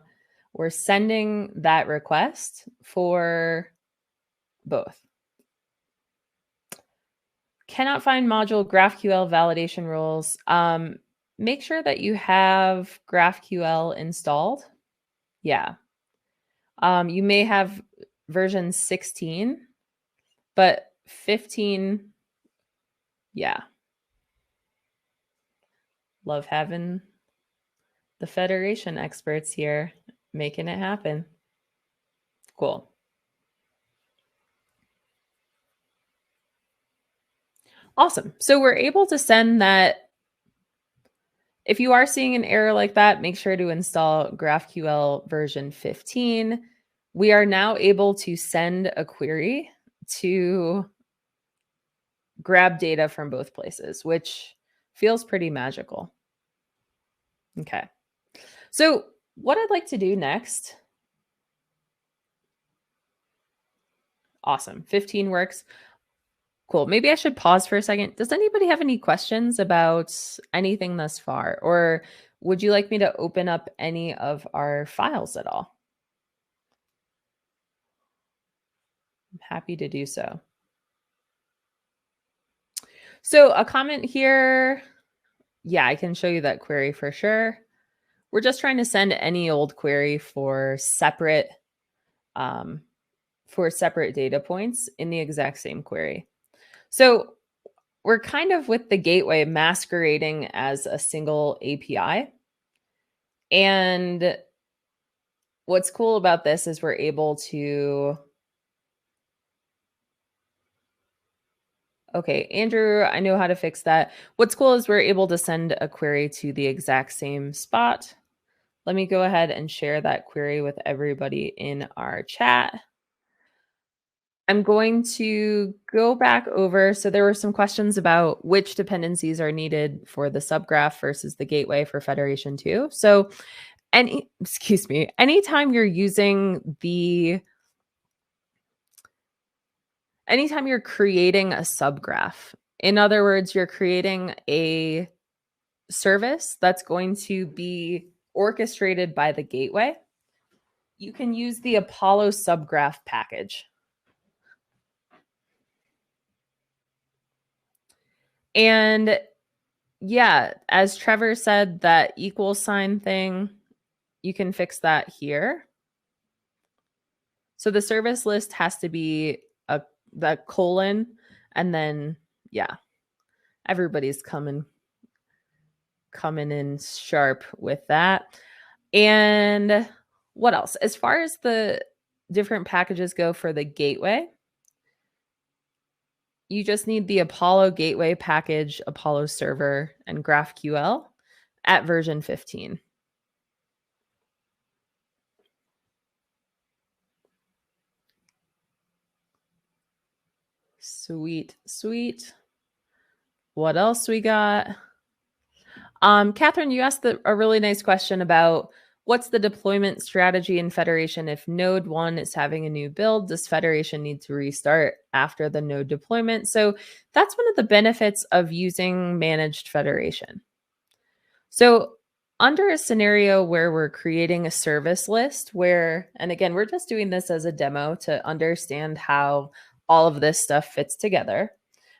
We're sending that request for both. Cannot find module GraphQL validation rules. Make sure that you have GraphQL installed. Yeah. You may have version 16, but 15, yeah. Love having the Federation experts here making it happen. Cool. Awesome. So we're able to send that. If you are seeing an error like that, make sure to install GraphQL version 15. We are now able to send a query to grab data from both places, which feels pretty magical. Okay. So what I'd like to do next. Awesome. 15 works. Cool. Maybe I should pause for a second. Does anybody have any questions about anything thus far? Or would you like me to open up any of our files at all? I'm happy to do so. So a comment here. Yeah, I can show you that query for sure. We're just trying to send any old query for separate data points in the exact same query. So we're kind of with the gateway masquerading as a single API. And what's cool about this is we're able to. Okay, Andrew, I know how to fix that. What's cool is we're able to send a query to the exact same spot. Let me go ahead and share that query with everybody in our chat. I'm going to go back over. So there were some questions about which dependencies are needed for the subgraph versus the gateway for Federation 2. So anytime you're creating a subgraph, in other words, you're creating a service that's going to be orchestrated by the gateway, you can use the Apollo subgraph package. And yeah, as Trevor said, that equal sign thing, you can fix that here. So the service list has to be the colon, and then yeah, everybody's coming in sharp with that. And what else? As far as the different packages go for the gateway, you just need the Apollo gateway package, Apollo server, and GraphQL at version 15. Sweet, sweet. What else we got? Catherine, you asked a really nice question about what's the deployment strategy in Federation if node 1 is having a new build? Does Federation need to restart after the node deployment? So that's one of the benefits of using managed Federation. So under a scenario where we're creating a service list where, and again, we're just doing this as a demo to understand how all of this stuff fits together.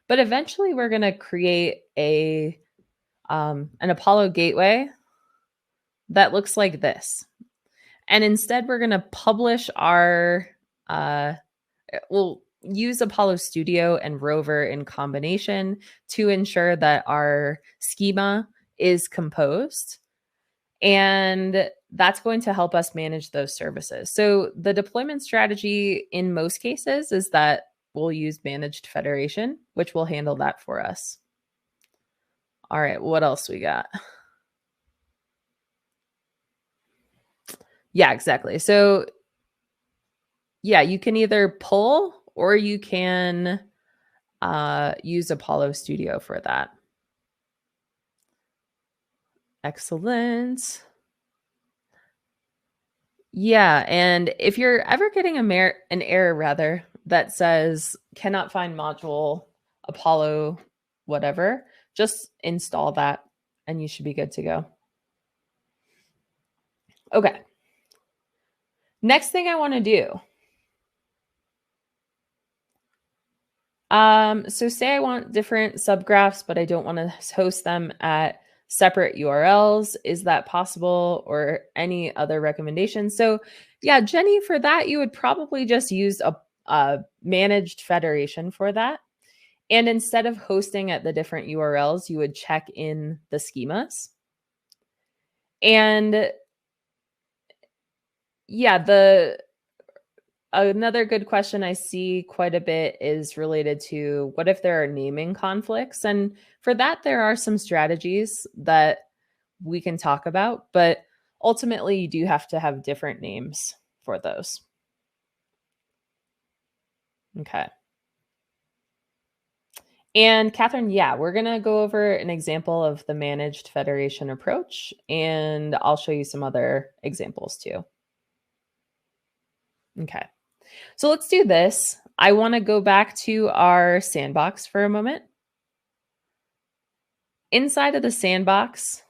But eventually we're going to create an Apollo gateway that looks like this. And instead we're going to publish our, we'll use Apollo Studio and Rover in combination to ensure that our schema is composed. And that's going to help us manage those services. So the deployment strategy in most cases is that we'll use managed Federation, which will handle that for us. All right, what else we got? Yeah, exactly. So yeah, you can either pull or you can use Apollo Studio for that. Excellent. Yeah, and if you're ever getting an error that says cannot find module Apollo whatever, just install that and you should be good to go. Okay. Next thing I want to do. So say I want different subgraphs, but I don't want to host them at separate URLs. Is that possible, or any other recommendations? So yeah, Jenny, for that, you would probably just use a managed Federation for that. And instead of hosting at the different URLs, you would check in the schemas. And yeah, Another good question I see quite a bit is related to what if there are naming conflicts? And for that, there are some strategies that we can talk about, but ultimately, you do have to have different names for those. Okay. And Catherine, yeah, we're going to go over an example of the managed federation approach, and I'll show you some other examples too. Okay. So let's do this. I want to go back to our sandbox for a moment. Inside of the sandbox,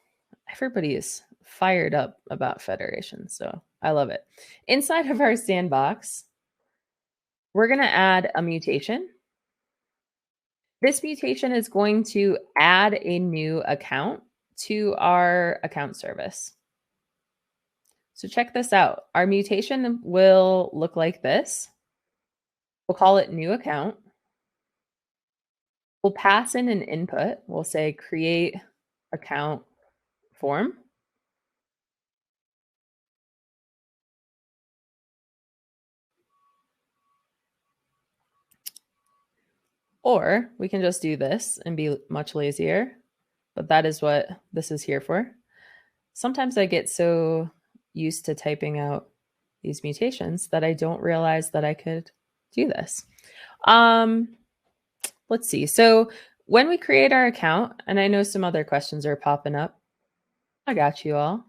everybody is fired up about federation, so I love it. Inside of our sandbox, we're going to add a mutation. This mutation is going to add a new account to our account service. So check this out. Our mutation will look like this. We'll call it new account. We'll pass in an input. We'll say create account form. Or we can just do this and be much lazier, but that is what this is here for. Sometimes I get so used to typing out these mutations that I don't realize that I could do this. Let's see. So when we create our account, and I know some other questions are popping up. I got you all.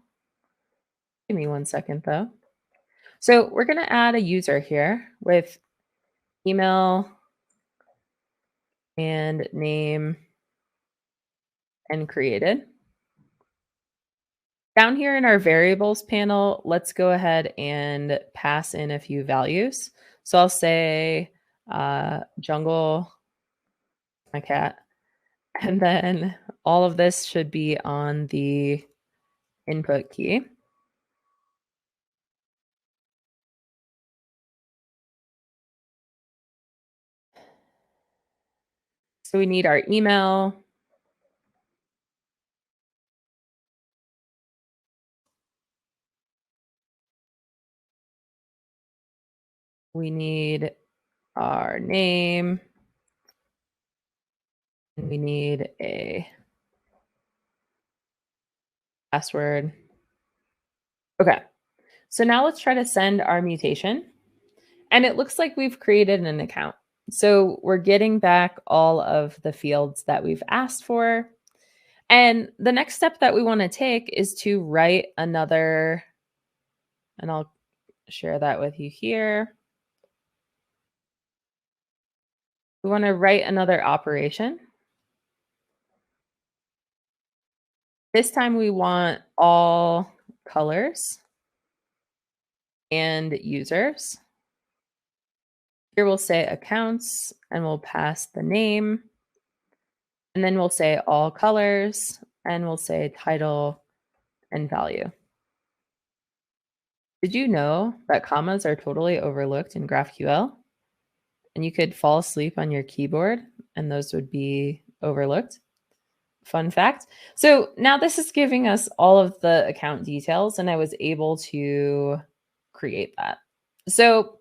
Give me 1 second though. So we're going to add a user here with email and name and created. Down here in our variables panel, let's go ahead and pass in a few values. So I'll say jungle, my cat, and then all of this should be on the input key. So we need our email. We need our name. And we need a password. Okay. So now let's try to send our mutation. And it looks like we've created an account. So we're getting back all of the fields that we've asked for. And the next step that we want to take is to write another, and I'll share that with you here. We want to write another operation. This time we want all colors and users. Here we'll say accounts and we'll pass the name. And then we'll say all colors and we'll say title and value. Did you know that commas are totally overlooked in GraphQL? And you could fall asleep on your keyboard and those would be overlooked. Fun fact. So now this is giving us all of the account details and I was able to create that. So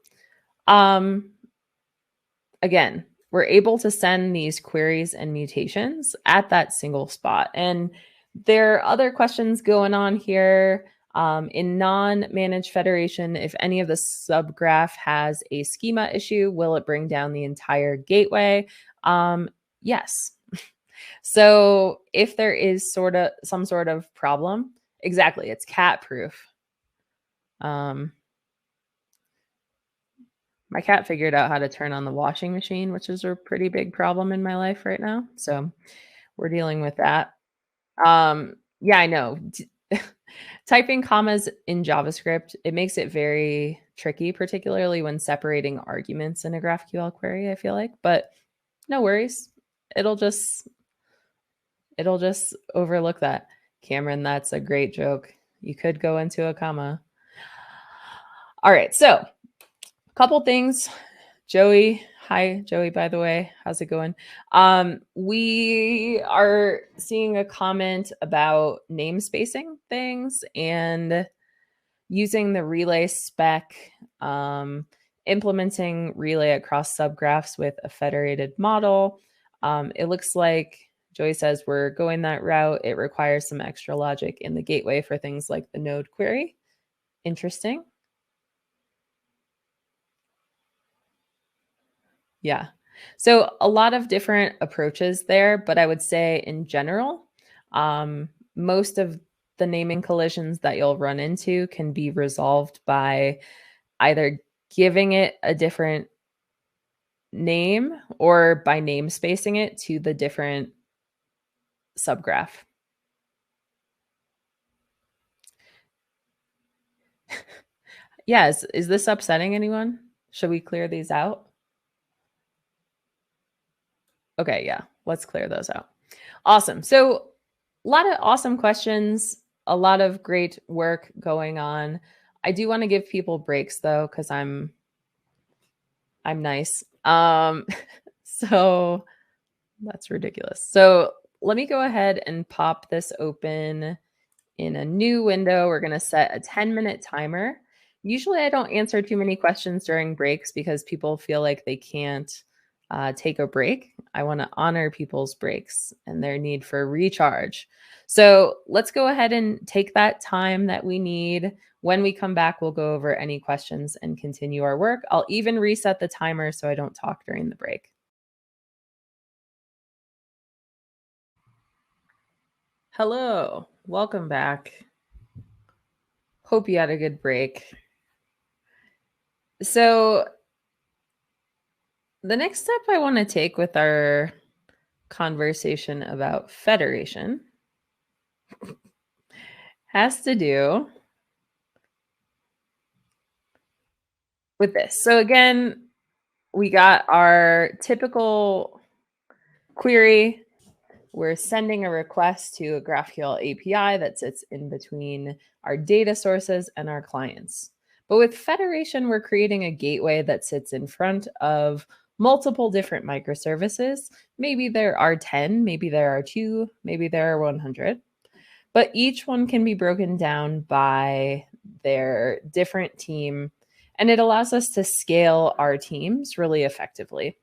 again, we're able to send these queries and mutations at that single spot. And there are other questions going on here. In non-managed federation, if any of the subgraph has a schema issue, will it bring down the entire gateway? Yes. So if there is some sort of problem, exactly, it's cat proof. My cat figured out how to turn on the washing machine, which is a pretty big problem in my life right now. So we're dealing with that. Yeah, I know. Typing commas in JavaScript, it makes it very tricky, particularly when separating arguments in a GraphQL query, I feel like, but no worries. It'll just overlook that. Cameron, that's a great joke. You could go into a comma. All right, so a couple things. Joey, hi, Joey, by the way. How's it going? We are seeing a comment about namespacing things and using the relay spec. implementing relay across subgraphs with a federated model. It looks like Joy says we're going that route. It requires some extra logic in the gateway for things like the node query. Interesting. Yeah. So a lot of different approaches there, but I would say in general, most of the naming collisions that you'll run into can be resolved by either giving it a different name or by namespacing it to the different subgraph. Yeah, is this upsetting anyone? Should we clear these out? Okay, yeah, let's clear those out. Awesome. So, a lot of awesome questions, a lot of great work going on. I do want to give people breaks though, because I'm nice. So that's ridiculous. So let me go ahead and pop this open in a new window. We're going to set a 10-minute timer. Usually I don't answer too many questions during breaks because people feel like they can't take a break. I want to honor people's breaks and their need for recharge. So let's go ahead and take that time that we need. When we come back, we'll go over any questions and continue our work. I'll even reset the timer so I don't talk during the break. Hello, welcome back. Hope you had a good break. So the next step I want to take with our conversation about federation has to do with this. So again, we got our typical query. We're sending a request to a GraphQL API that sits in between our data sources and our clients. But with federation, we're creating a gateway that sits in front of multiple different microservices. Maybe there are 10, maybe there are 2, maybe there are 100. But each one can be broken down by their different team, and it allows us to scale our teams really effectively.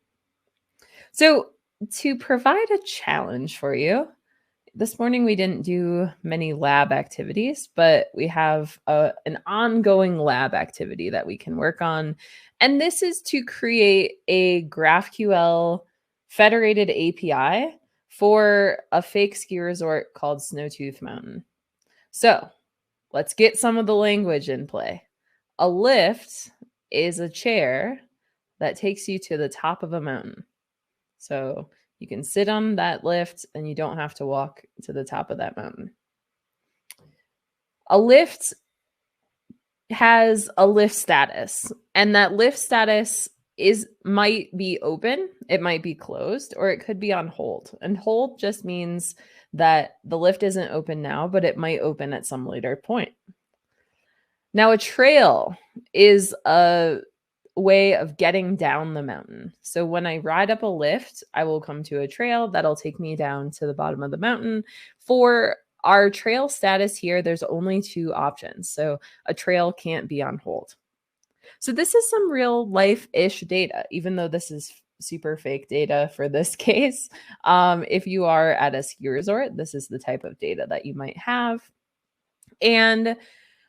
So to provide a challenge for you, this morning we didn't do many lab activities, but we have an ongoing lab activity that we can work on. And this is to create a GraphQL federated API for a fake ski resort called Snowtooth Mountain. So let's get some of the language in play. A lift is a chair that takes you to the top of a mountain. So you can sit on that lift and you don't have to walk to the top of that mountain. A lift has a lift status, and that lift status might be open, it might be closed, or it could be on hold. And hold just means that the lift isn't open now, but it might open at some later point. Now, a trail is a way of getting down the mountain. So when I ride up a lift, I will come to a trail that'll take me down to the bottom of the mountain. For our trail status here, there's only 2 options. So a trail can't be on hold. So this is some real life-ish data, even though this is super fake data for this case. If you are at a ski resort, this is the type of data that you might have. And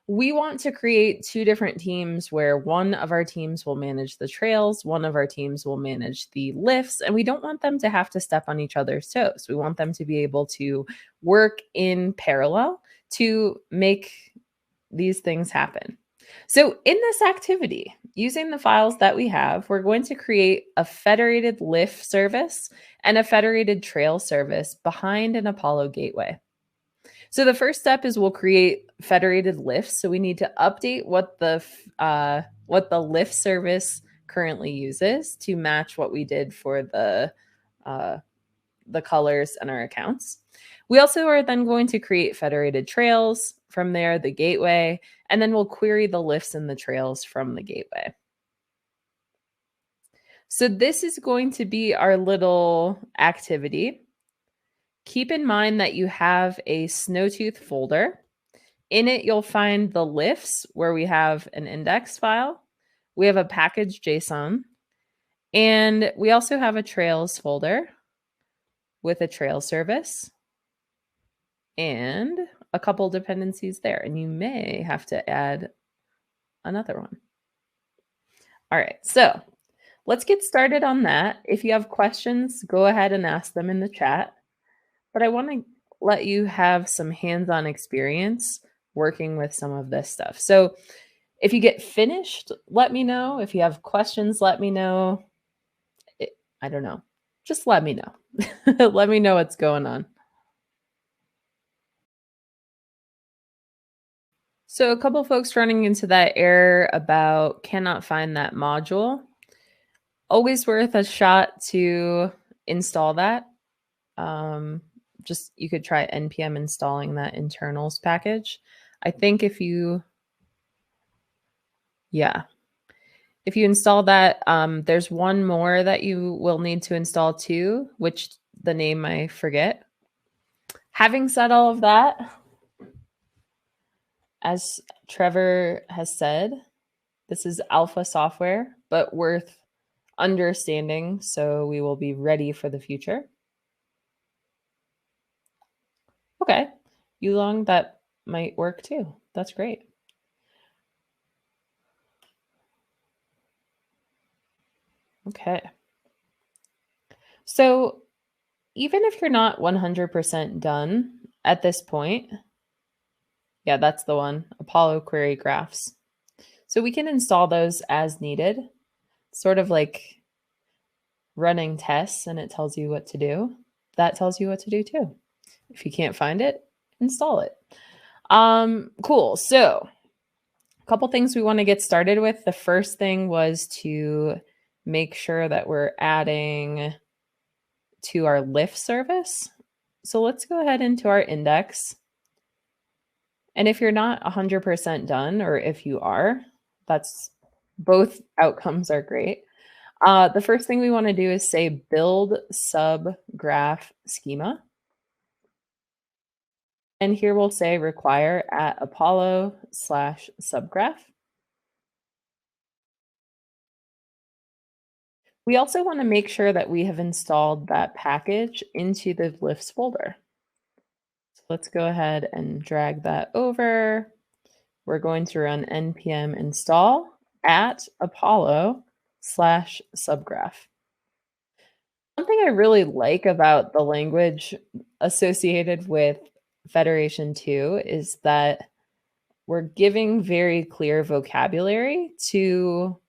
we want to create 2 different teams where one of our teams will manage the trails, one of our teams will manage the lifts, and we don't want them to have to step on each other's toes. We want them to be able to work in parallel to make these things happen. So in this activity, using the files that we have, we're going to create a federated lift service and a federated trail service behind an Apollo gateway. So the first step is we'll create federated lifts. So we need to update what the lift service currently uses to match what we did for the colors and our accounts. We also are then going to create federated trails, from there the gateway, and then we'll query the lifts and the trails from the gateway. So this is going to be our little activity. Keep in mind that you have a Snowtooth folder. In it, you'll find the lifts where we have an index file. We have a package JSON. And we also have a Trails folder with a trail service and a couple dependencies there. And you may have to add another one. All right, so let's get started on that. If you have questions, go ahead and ask them in the chat. But I want to let you have some hands-on experience working with some of this stuff. So if you get finished, let me know. If you have questions, let me know. I don't know. Just let me know. Let me know what's going on. So a couple folks running into that error about cannot find that module. Always worth a shot to install that. Just you could try npm installing that internals package. I think if you install that, there's one more that you will need to install too, which the name I forget. Having said all of that, as Trevor has said, this is alpha software, but worth understanding, so we will be ready for the future. Okay, Yulong, that might work too. That's great. Okay. So even if you're not 100% done at this point, yeah, that's the one, Apollo Query Graphs. So we can install those as needed, sort of like running tests and it tells you what to do. That tells you what to do too. If you can't find it, install it. Cool. So a couple things we want to get started with. The first thing was to make sure that we're adding to our lift service. So let's go ahead into our index. And if you're not 100% done, or if you are, that's both outcomes are great. The first thing we want to do is say build sub graph schema. And here we'll say require at Apollo/subgraph. We also want to make sure that we have installed that package into the lifts folder. So let's go ahead and drag that over. We're going to run npm install at Apollo/subgraph. Something I really like about the language associated with Federation 2 is that we're giving very clear vocabulary to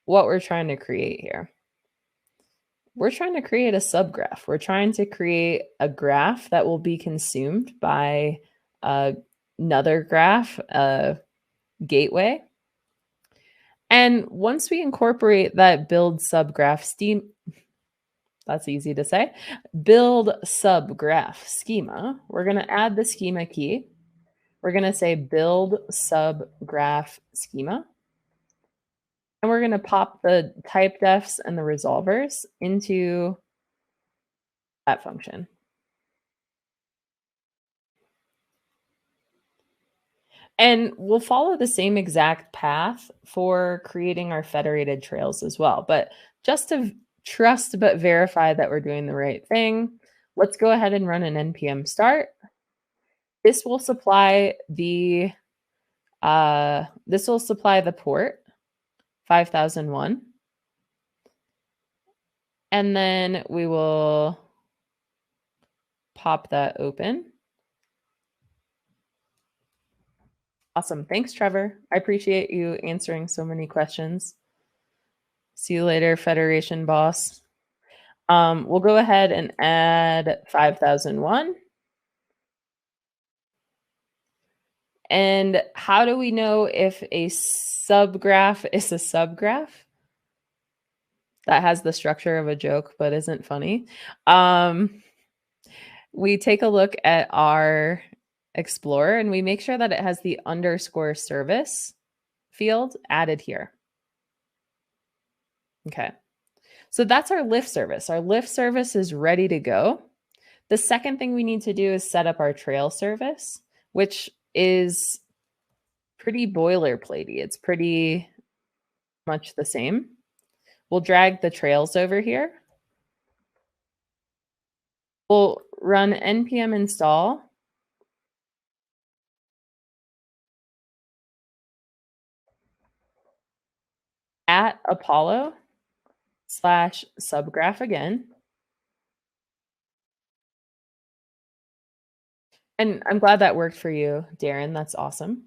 what we're trying to create here. We're trying to create a subgraph. We're trying to create a graph that will be consumed by another graph, a gateway. And once we incorporate that build subgraph that's easy to say, build subgraph schema, we're going to add the schema key. We're going to say build subgraph schema. And we're going to pop the type defs and the resolvers into that function. And we'll follow the same exact path for creating our federated trails as well. But just to trust but verify that we're doing the right thing, let's go ahead and run an npm start. This will supply the port 5001. And then we will pop that open. Awesome. Thanks, Trevor. I appreciate you answering so many questions. See you later, Federation boss. We'll go ahead and add 5001. And how do we know if a subgraph is a subgraph? That has the structure of a joke, but isn't funny. We take a look at our Explorer and we make sure that it has the underscore service field added here. Okay. So that's our lift service. Our lift service is ready to go. The second thing we need to do is set up our trail service, which is pretty boilerplatey. It's pretty much the same. We'll drag the trails over here. We'll run npm install at Apollo /subgraph again. And I'm glad that worked for you, Darren. That's awesome.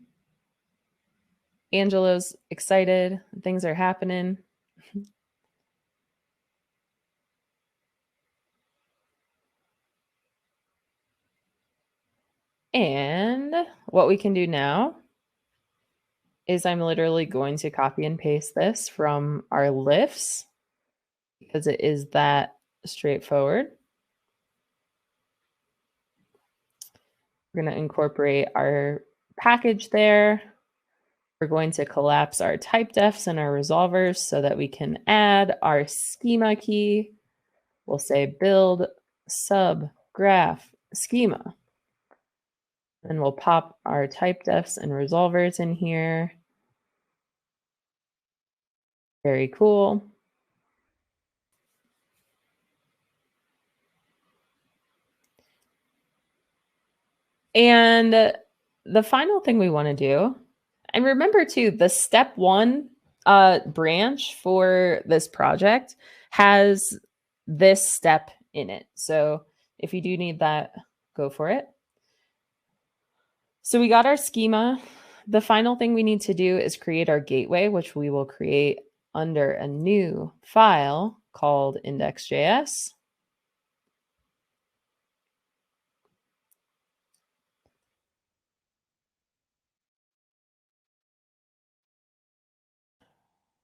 Angelo's excited. Things are happening. And what we can do now is I'm literally going to copy and paste this from our lifts because it is that straightforward. We're going to incorporate our package there. We're going to collapse our type defs and our resolvers so that we can add our schema key. We'll say build sub graph schema. And we'll pop our type defs and resolvers in here. Very cool. And the final thing we want to do, and remember too, the step one branch for this project has this step in it. So if you do need that, go for it. So we got our schema. The final thing we need to do is create our gateway, which we will create under a new file called index.js.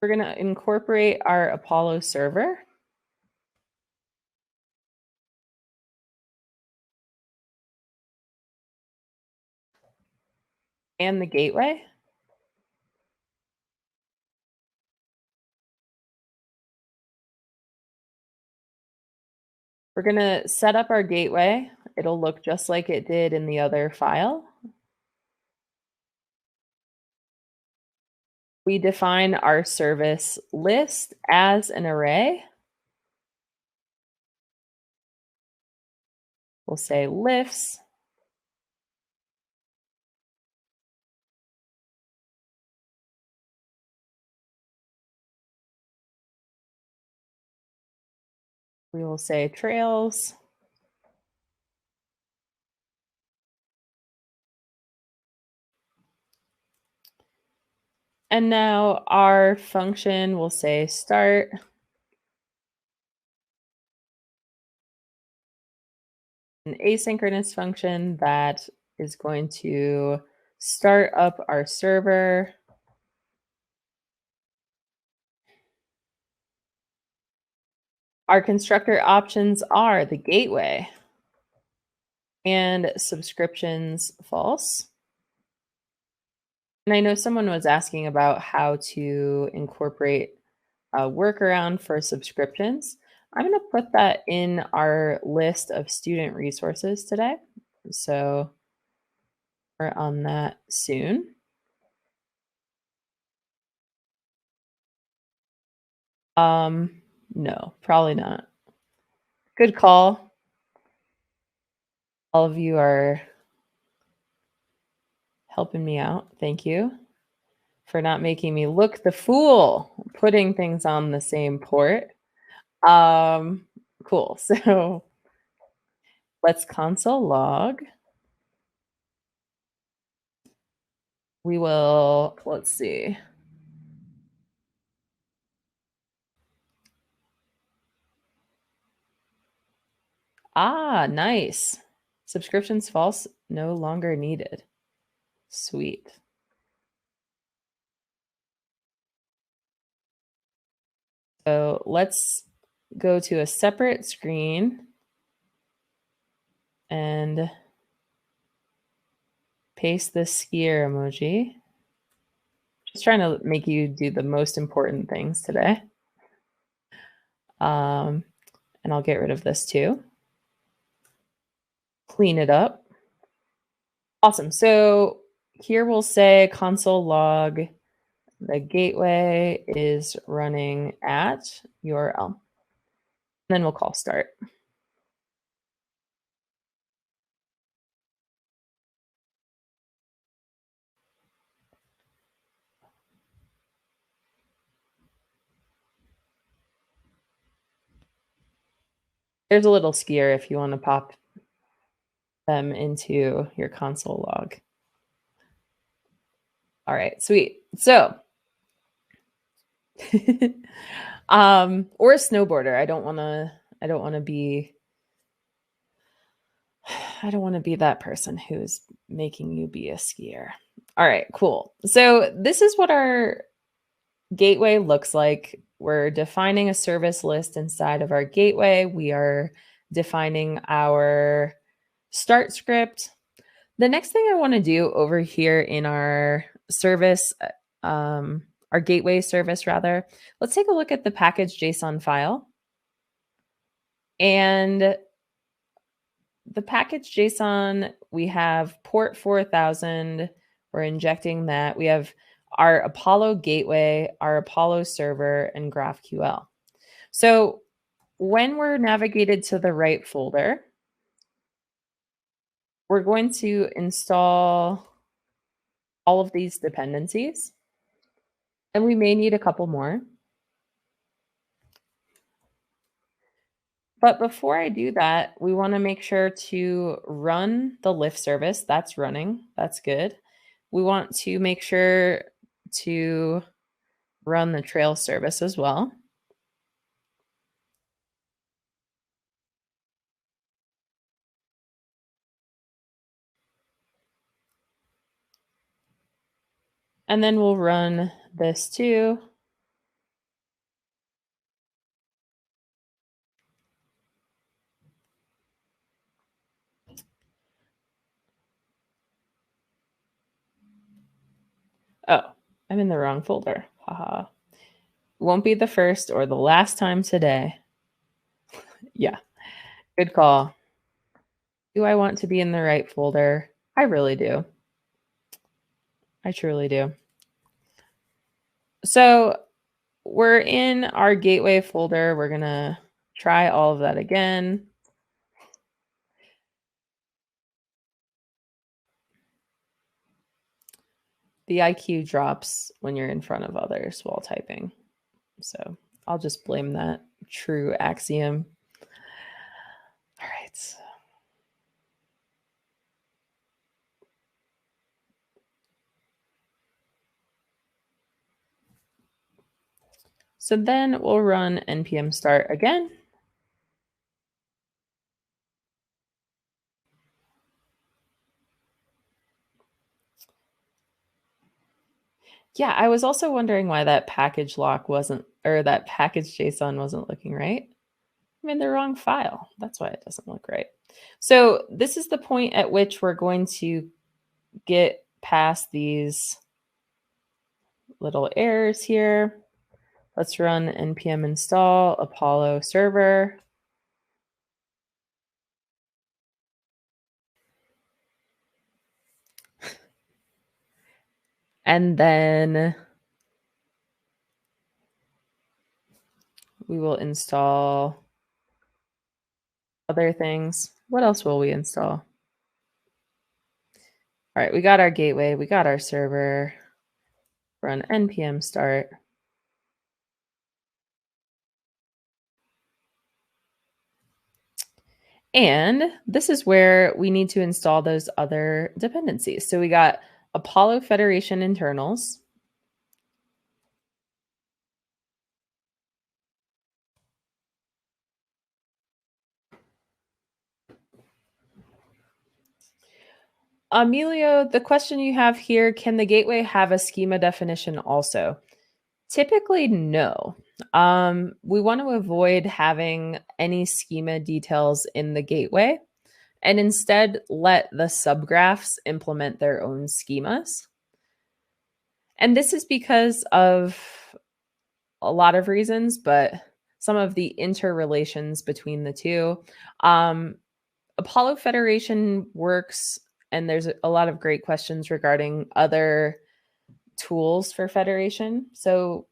We're going to incorporate our Apollo server. And the gateway. We're going to set up our gateway. It'll look just like it did in the other file. We define our service list as an array. We'll say lifts. We will say trails. And now our function will say start. An asynchronous function that is going to start up our server. Our constructor options are the gateway and subscriptions false. And I know someone was asking about how to incorporate a workaround for subscriptions. I'm going to put that in our list of student resources today. So we're on that soon. No, probably not. Good call. All of you are helping me out. Thank you for not making me look the fool, putting things on the same port. Cool. So let's console log. We will, let's see. Ah, nice. Subscriptions false, no longer needed. Sweet. So let's go to a separate screen and paste this skier emoji. Just trying to make you do the most important things today. And I'll get rid of this too. Clean it up. Awesome. So here we'll say console log the gateway is running at URL. Then we'll call start. There's a little skier if you want to pop them into your console log. All right, sweet. So, or a snowboarder. I don't want to be that person who's making you be a skier. All right, cool. So this is what our gateway looks like. We're defining a service list inside of our gateway. We are defining our start script. The next thing I want to do over here in our service, our gateway service rather, let's take a look at the package JSON file. And the package JSON, we have port 4000. We're injecting that. We have our Apollo gateway, our Apollo server, and GraphQL. So when we're navigated to the right folder, we're going to install all of these dependencies. And we may need a couple more. But before I do that, we want to make sure to run the lift service. That's running. That's good. We want to make sure to run the trail service as well. And then we'll run this too. Oh, I'm in the wrong folder. Haha. Won't be the first or the last time today. Yeah, good call. Do I want to be in the right folder? I really do. I truly do. So we're in our gateway folder. We're going to try all of that again. The IQ drops when you're in front of others while typing. So I'll just blame that true axiom. All right. So then we'll run npm start again. Yeah, I was also wondering why that package lock wasn't, or that package JSON wasn't looking right. I'm in the wrong file. That's why it doesn't look right. So this is the point at which we're going to get past these little errors here. Let's run npm install Apollo server. And then we will install other things. What else will we install? All right, we got our gateway, we got our server. Run npm start. And this is where we need to install those other dependencies. So we got Apollo Federation internals. Emilio, the question you have here, can the gateway have a schema definition also? Typically, no. We want to avoid having any schema details in the gateway and instead let the subgraphs implement their own schemas. And this is because of a lot of reasons, but some of the interrelations between the two. Apollo Federation works, and there's a lot of great questions regarding other tools for federation. So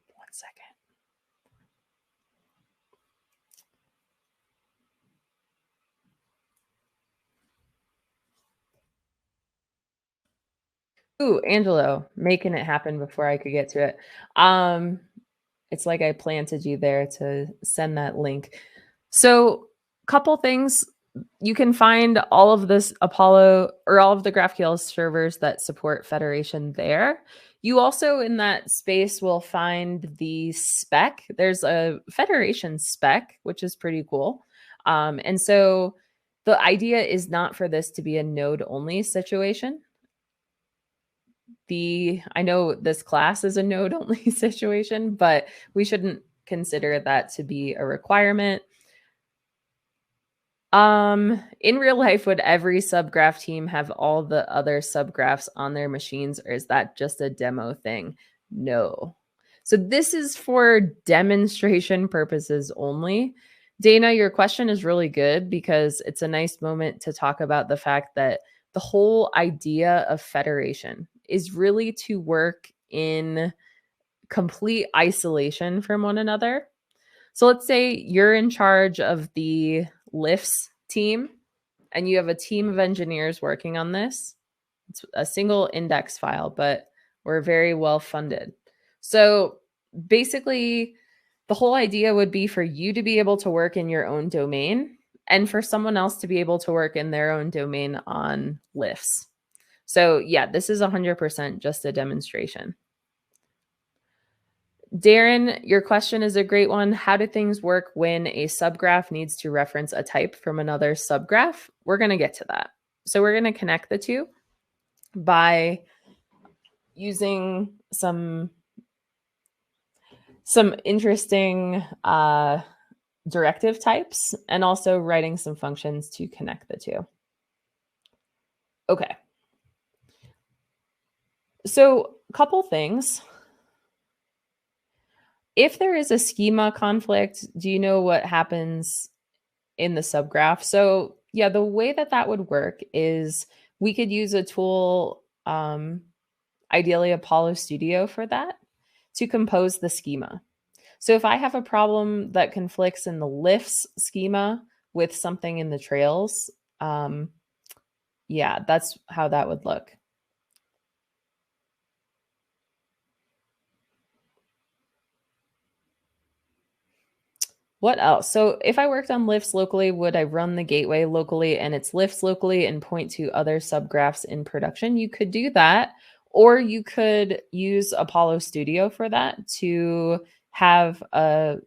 one second. Ooh, Angelo, making it happen before I could get to it. It's like I planted you there to send that link. So, couple things. You can find all of this Apollo or all of the GraphQL servers that support federation there. You also in that space will find the spec. There's a federation spec, which is pretty cool. And so the idea is not for this to be a node only situation. I know this class is a node only situation, but we shouldn't consider that to be a requirement. In real life, would every subgraph team have all the other subgraphs on their machines, or is that just a demo thing? No. So this is for demonstration purposes only. Dana, your question is really good because it's a nice moment to talk about the fact that the whole idea of federation is really to work in complete isolation from one another. So let's say you're in charge of the lifts team and you have a team of engineers working on this. It's a single index file, but we're very well funded. So basically, the whole idea would be for you to be able to work in your own domain and for someone else to be able to work in their own domain on lifts. So yeah, this is 100% just a demonstration. Darren, your question is a great one. How do things work when a subgraph needs to reference a type from another subgraph? We're going to get to that. So we're going to connect the two by using some interesting directive types and also writing some functions to connect the two. Okay. So a couple things. If there is a schema conflict, do you know what happens in the subgraph? So yeah, the way that that would work is we could use a tool, ideally Apollo Studio for that, to compose the schema. So if I have a problem that conflicts in the lifts schema with something in the trails, yeah, that's how that would look. What else? So if I worked on lifts locally, would I run the gateway locally and its lifts locally and point to other subgraphs in production? You could do that, or you could use Apollo Studio for that to have a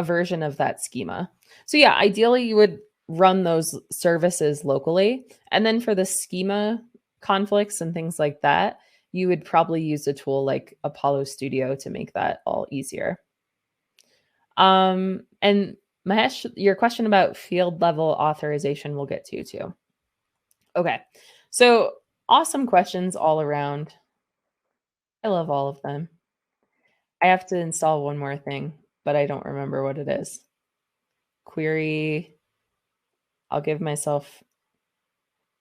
version of that schema. So yeah, ideally you would run those services locally. And then for the schema conflicts and things like that, you would probably use a tool like Apollo Studio to make that all easier. And Mahesh, your question about field level authorization we'll get to too. Okay. So awesome questions all around. I love all of them. I have to install one more thing, but I don't remember what it is. Query. I'll give myself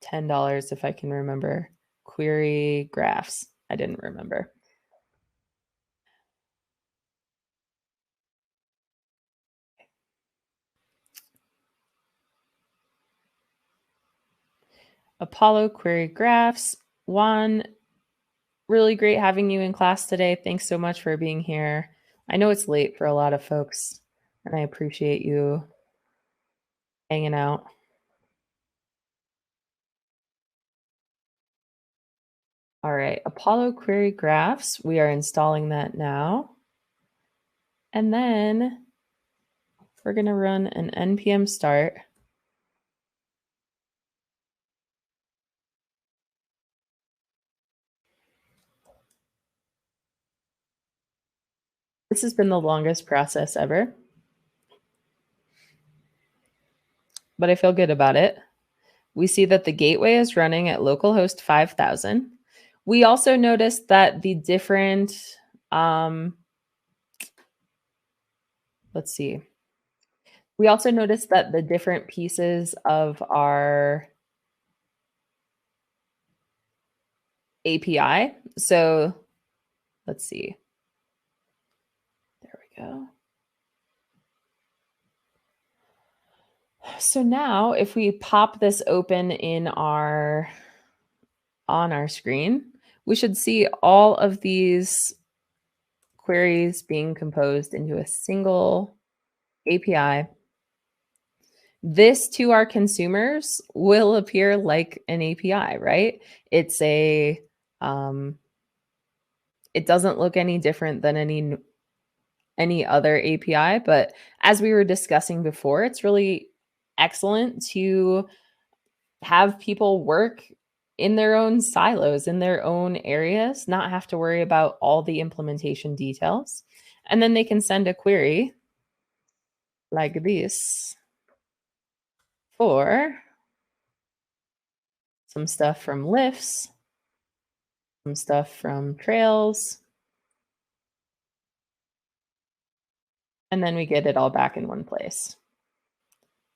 $10 if I can remember. Query graphs. I didn't remember. Apollo query graphs. Juan, really great having you in class today. Thanks so much for being here. I know it's late for a lot of folks, and I appreciate you hanging out. All right, Apollo query graphs. We are installing that now. And then we're going to run an npm start. This has been the longest process ever, but I feel good about it. We see that the gateway is running at localhost 5000. We also noticed that the different, let's see. We also noticed that the different pieces of our API. So let's see. There we go. So now if we pop this open on our screen, we should see all of these queries being composed into a single API. This to our consumers will appear like an API, right? It's a it doesn't look any different than any other API, but as we were discussing before, it's really excellent to have people work in their own silos, in their own areas, not have to worry about all the implementation details. And then they can send a query like this for some stuff from lifts, some stuff from trails, and then we get it all back in one place.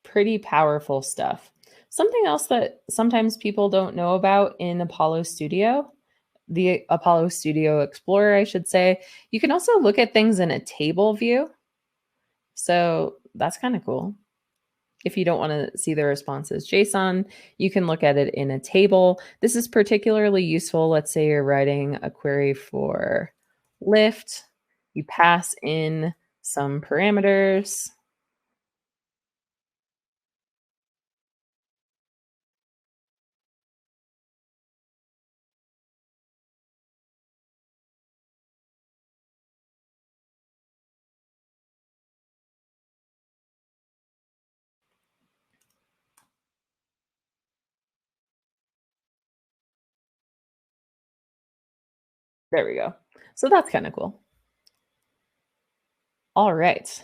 Pretty powerful stuff. Something else that sometimes people don't know about in Apollo Studio, the Apollo Studio Explorer, I should say, you can also look at things in a table view. So that's kind of cool. If you don't want to see the responses JSON, you can look at it in a table. This is particularly useful. Let's say you're writing a query for lift. You pass in some parameters. There we go. So that's kind of cool. All right.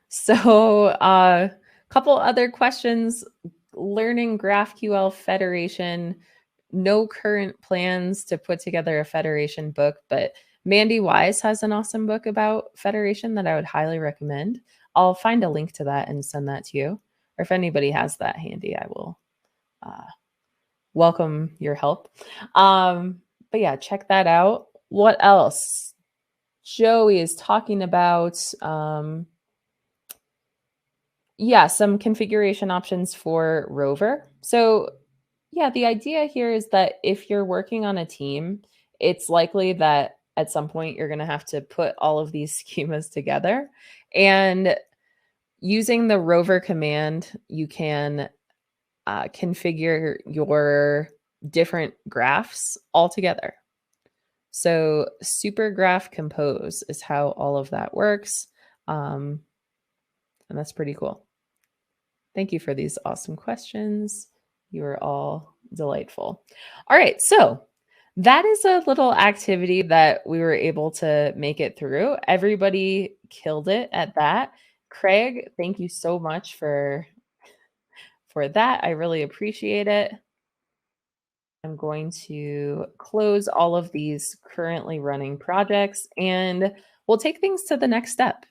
So a couple other questions. Learning GraphQL Federation. No current plans to put together a Federation book, but Mandy Wise has an awesome book about Federation that I would highly recommend. I'll find a link to that and send that to you. Or if anybody has that handy, I will welcome your help. But yeah, check that out. What else? Joey is talking about some configuration options for Rover. So yeah, the idea here is that if you're working on a team, it's likely that at some point you're going to have to put all of these schemas together. And using the Rover command, you can configure your different graphs all together. So super graph compose is how all of that works. And that's pretty cool. Thank you for these awesome questions. You are all delightful. All right, so that is a little activity that we were able to make it through. Everybody killed it at that. Craig, thank you so much for that. I really appreciate it. I'm going to close all of these currently running projects and we'll take things to the next step.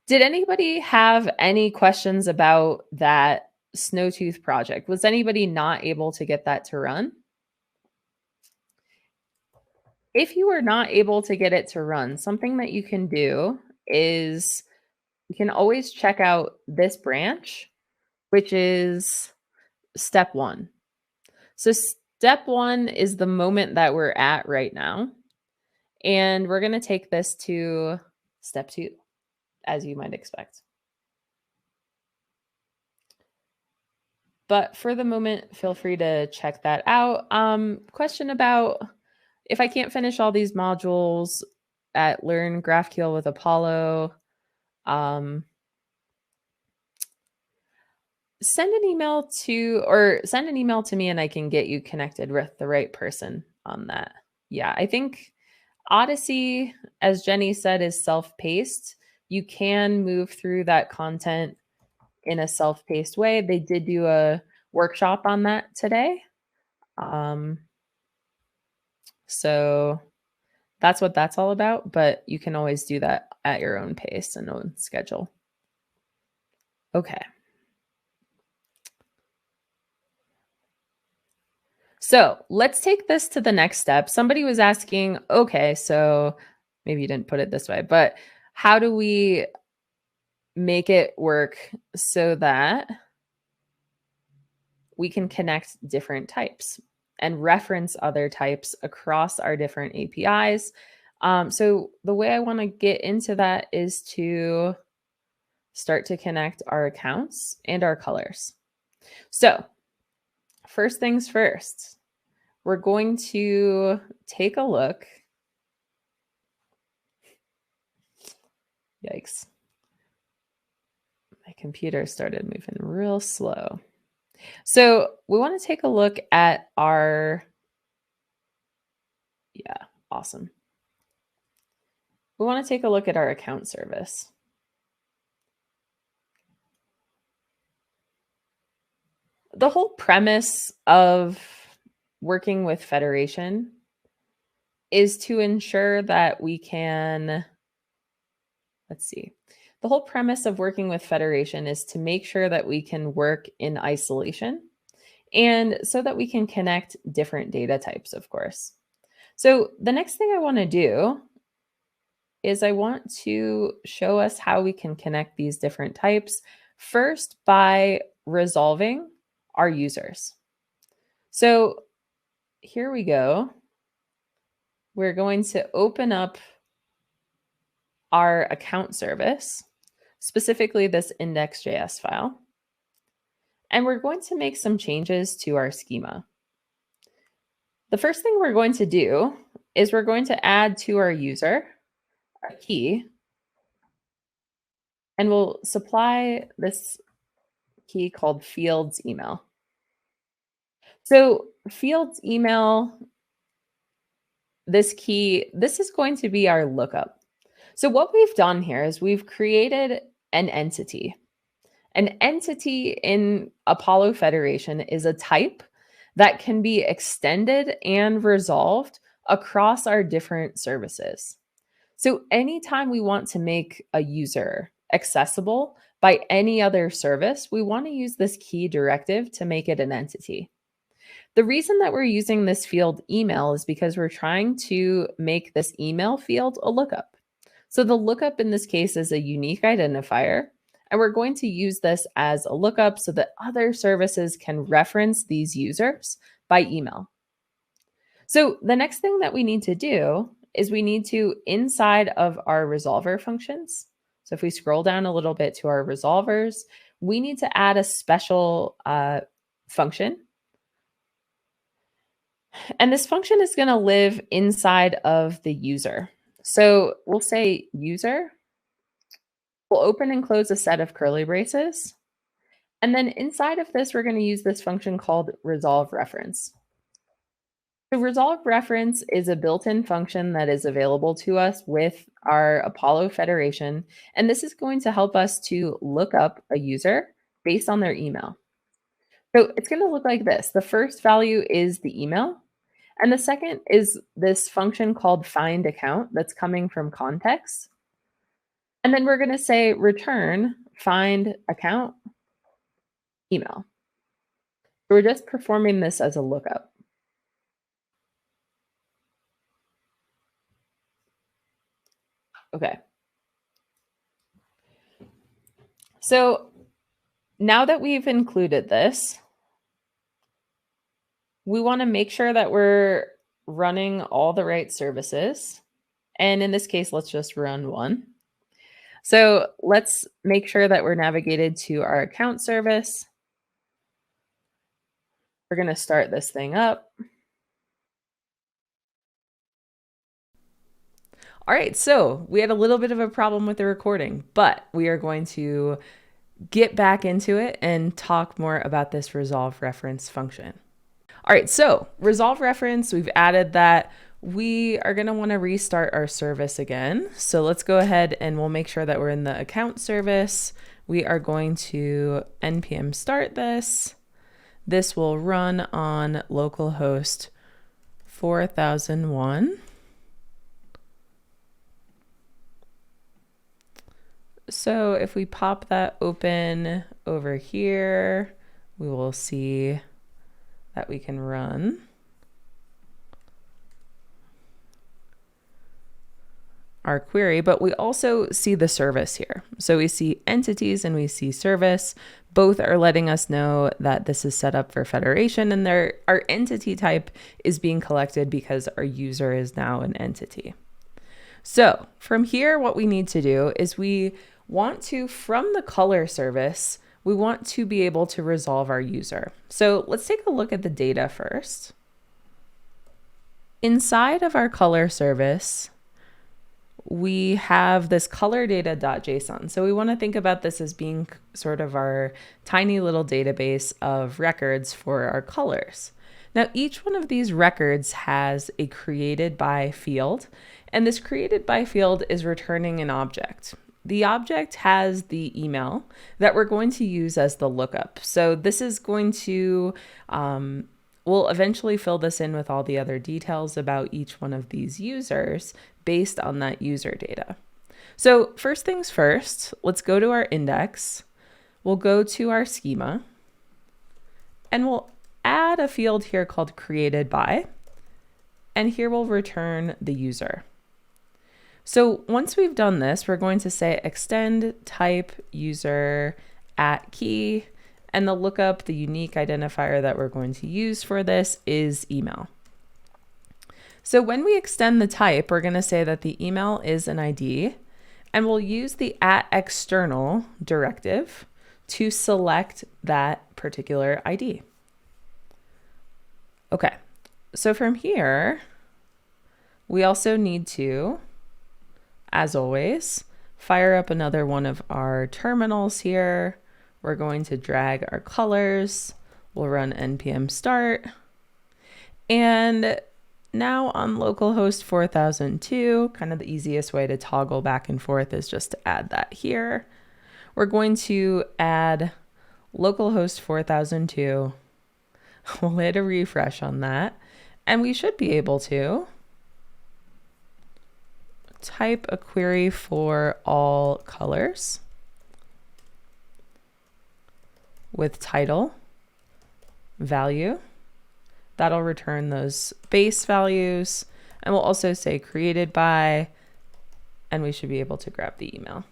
Did anybody have any questions about that Snowtooth project? Was anybody not able to get that to run? If you were not able to get it to run, something that you can do is you can always check out this branch, which is step 1. So step 1 is the moment that we're at right now. And we're going to take this to step 2, as you might expect. But for the moment, feel free to check that out. Question about if I can't finish all these modules at Learn GraphQL with Apollo, send an email to me and I can get you connected with the right person on that. Yeah, I think Odyssey, as Jenny said, is self-paced. You can move through that content in a self-paced way. They did do a workshop on that today. So that's what that's all about, but you can always do that at your own pace and own schedule. Okay. So let's take this to the next step. Somebody was asking, okay, so maybe you didn't put it this way, but how do we make it work so that we can connect different types and reference other types across our different APIs? So the way I want to get into that is to start to connect our accounts and our colors. So first things first, we're going to take a look. Yikes. My computer started moving real slow. So we want to take a look at our, awesome. We want to take a look at our account service. The whole premise of working with Federation is to ensure that we can, the whole premise of working with Federation is to make sure that we can work in isolation and so that we can connect different data types, of course. So the next thing I want to do is I want to show us how we can connect these different types, first by resolving our users. So here we go. We're going to open up our account service, specifically this index.js file. And we're going to make some changes to our schema. The first thing we're going to do is we're going to add to our user a key, and we'll supply this key called fields email. So fields email, this key, this is going to be our lookup. So what we've done here is we've created an entity. An entity in Apollo Federation is a type that can be extended and resolved across our different services. So anytime we want to make a user accessible by any other service, we want to use this key directive to make it an entity. The reason that we're using this field email is because we're trying to make this email field a lookup. So the lookup in this case is a unique identifier, and we're going to use this as a lookup so that other services can reference these users by email. So the next thing that we need to do is we need to, inside of our resolver functions, so if we scroll down a little bit to our resolvers, we need to add a special function. And this function is going to live inside of the user. So we'll say user. We'll open and close a set of curly braces. And then inside of this, we're going to use this function called resolve reference. So resolve reference is a built-in function that is available to us with our Apollo Federation. And this is going to help us to look up a user based on their email. So it's going to look like this. The first value is the email. And the second is this function called find account that's coming from context. And then we're going to say return find account email. So we're just performing this as a lookup. Okay. So now that we've included this, we want to make sure that we're running all the right services. And in this case, let's just run one. So let's make sure that we're navigated to our account service. We're going to start this thing up. All right, so we had a little bit of a problem with the recording, but we are going to get back into it and talk more about this resolve reference function. All right, so resolve reference, we've added that. We are going to want to restart our service again. So let's go ahead and we'll make sure that we're in the account service. We are going to Npm Start this. This will run on localhost 4001. So if we pop that open over here, we will see that we can run our query, but we also see the service here. So we see entities and we see service. Both are letting us know that this is set up for federation, and our entity type is being collected because our user is now an entity. So from here, what we need to do is we want to, from the color service, we want to be able to resolve our user. So let's take a look at the data first. Inside of our color service, we have this colordata.json. So we want to think about this as being sort of our tiny little database of records for our colors. Now, each one of these records has a created by field, and this created by field is returning an object. The object has the email that we're going to use as the lookup. So this is going to, we'll eventually fill this in with all the other details about each one of these users based on that user data. So first things first, let's go to our index. We'll go to our schema, and we'll add a field here called created by, and here we'll return the user. So once we've done this, we're going to say extend type user at key, and the lookup, the unique identifier that we're going to use for this is email. So when we extend the type, we're going to say that the email is an ID, and we'll use the @external directive to select that particular ID. Okay, so from here, we also need to, as always, fire up another one of our terminals here. We're going to drag our colors. We'll run npm start. And now on localhost 4002, kind of the easiest way to toggle back and forth is just to add that here. We're going to add localhost 4002. We'll hit a refresh on that, and we should be able to type a query for all colors with title, value. That'll return those base values, and we'll also say created by, and we should be able to grab the email.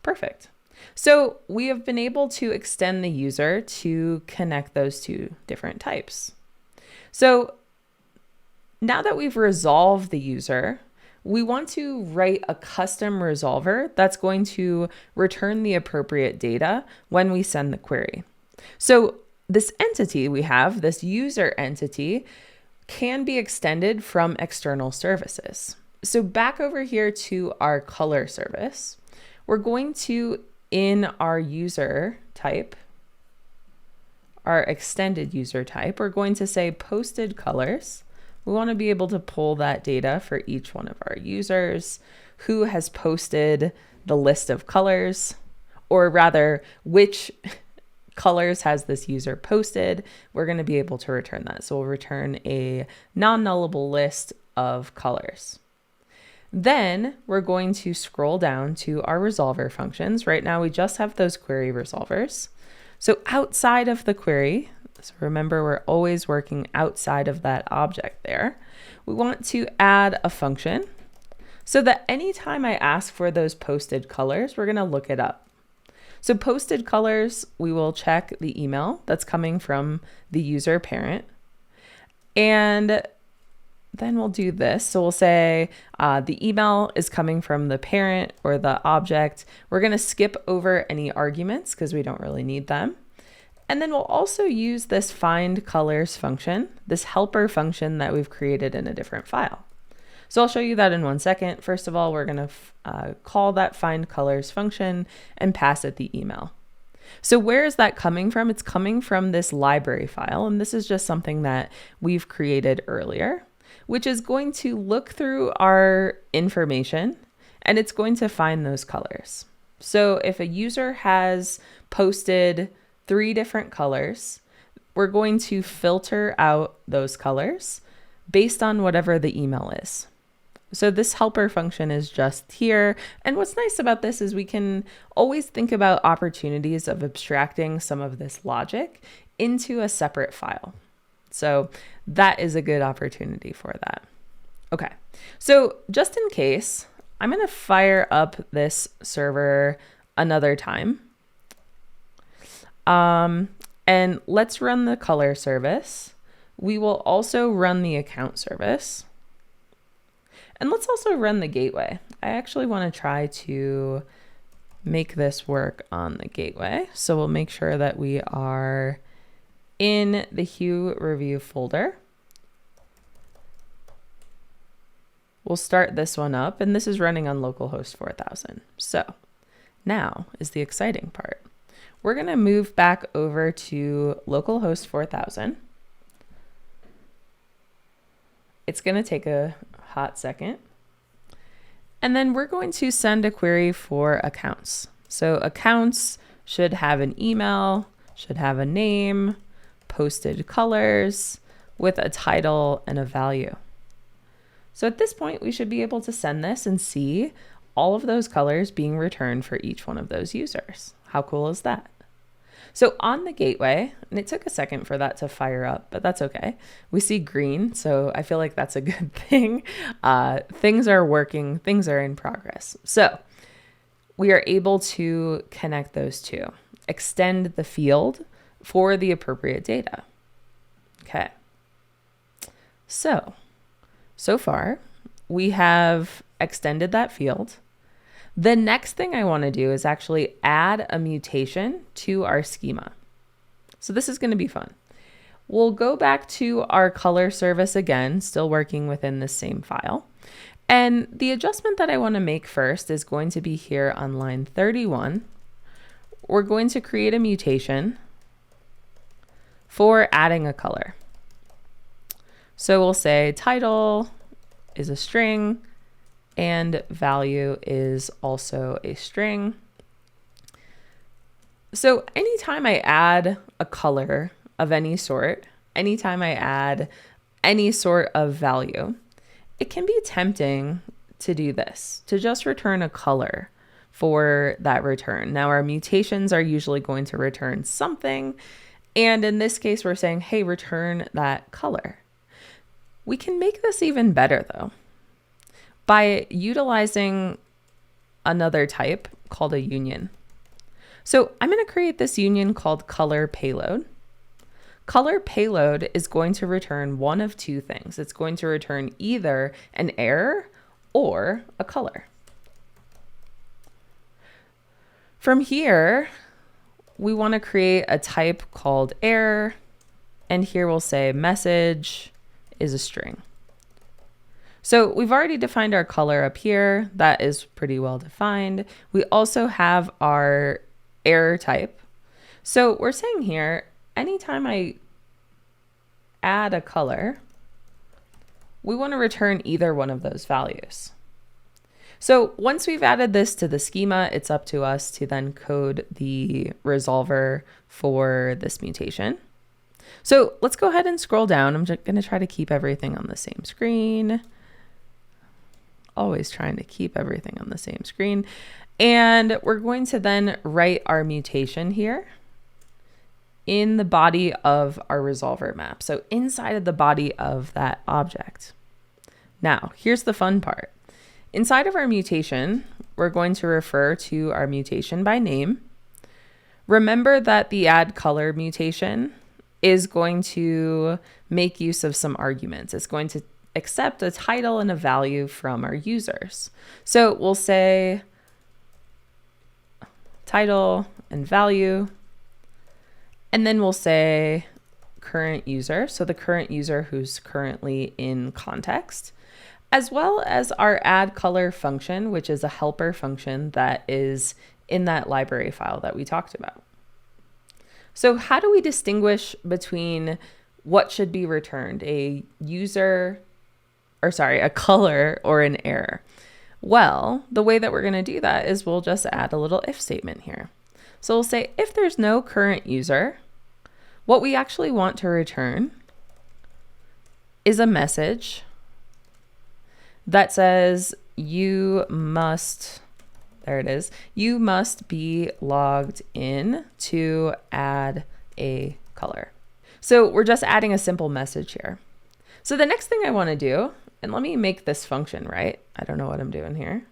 Perfect. So we have been able to extend the user to connect those two different types. So now that we've resolved the user, we want to write a custom resolver that's going to return the appropriate data when we send the query. So this entity we have, this user entity, can be extended from external services. So back over here to our color service, we're going to, in our user type, our extended user type, we're going to say posted colors. We want to be able to pull that data for each one of our users, who has posted the list of colors, or rather, which colors has this user posted. We're going to be able to return that. So we'll return a non-nullable list of colors. Then we're going to scroll down to our resolver functions. Right now, we just have those query resolvers. So outside of the query, so remember, we're always working outside of that object there. We want to add a function so that anytime I ask for those posted colors, we're going to look it up. So posted colors, we will check the email that's coming from the user parent. And then we'll do this. So we'll say the email is coming from the parent or the object. We're going to skip over any arguments because we don't really need them. And then we'll also use this find colors function, this helper function that we've created in a different file. So I'll show you that in 1 second. First of all, we're going to call that find colors function and pass it the email. So where is that coming from? It's coming from this library file, and this is just something that we've created earlier, which is going to look through our information, and it's going to find those colors. So if a user has posted 3 different colors, we're going to filter out those colors based on whatever the email is. So this helper function is just here. And what's nice about this is we can always think about opportunities of abstracting some of this logic into a separate file. So that is a good opportunity for that. Okay, so just in case, I'm going to fire up this server another time. And let's run the color service. We will also run the account service. And let's also run the gateway. I actually want to try to make this work on the gateway. So we'll make sure that we are in the Hue review folder. We'll start this one up, and this is running on localhost 4000. So now is the exciting part. We're going to move back over to localhost 4000. It's going to take a hot second. And then we're going to send a query for accounts. So accounts should have an email, should have a name, posted colors with a title and a value. So at this point, we should be able to send this and see all of those colors being returned for each one of those users. How cool is that? So on the gateway, and it took a second for that to fire up, but that's okay. We see green, so I feel like that's a good thing. Things are working, things are in progress. So we are able to connect those two, extend the field for the appropriate data. Okay. So far, we have extended that field. The next thing I want to do is actually add a mutation to our schema. So this is going to be fun. We'll go back to our color service again, still working within the same file. And the adjustment that I want to make first is going to be here on line 31. We're going to create a mutation for adding a color. So we'll say title is a string, and value is also a string. So anytime I add a color of any sort, anytime I add any sort of value, it can be tempting to do this, to just return a color for that return. Now our mutations are usually going to return something, and in this case we're saying, hey, return that color. We can make this even better though, by utilizing another type called a union. So I'm going to create this union called color payload. Color payload is going to return one of two things. It's going to return either an error or a color. From here, we want to create a type called error, and here we'll say message is a string. So we've already defined our color up here. That is pretty well defined. We also have our error type. So we're saying here, anytime I add a color, we want to return either one of those values. So once we've added this to the schema, it's up to us to then code the resolver for this mutation. So let's go ahead and scroll down. I'm just going to try to keep everything on the same screen. Always trying to keep everything on the same screen. And we're going to then write our mutation here in the body of our resolver map. So inside of the body of that object. Now, here's the fun part. Inside of our mutation, we're going to refer to our mutation by name. Remember that the add color mutation is going to make use of some arguments. It's going to accept a title and a value from our users. So we'll say title and value, and then we'll say current user. So the current user who's currently in context, as well as our add color function, which is a helper function that is in that library file that we talked about. So how do we distinguish between what should be returned, a color or an error? Well, the way that we're going to do that is we'll just add a little if statement here. So we'll say if there's no current user, what we actually want to return is a message that says you must be logged in to add a color. So we're just adding a simple message here. So the next thing I want to do, and let me make this function right. I don't know what I'm doing here.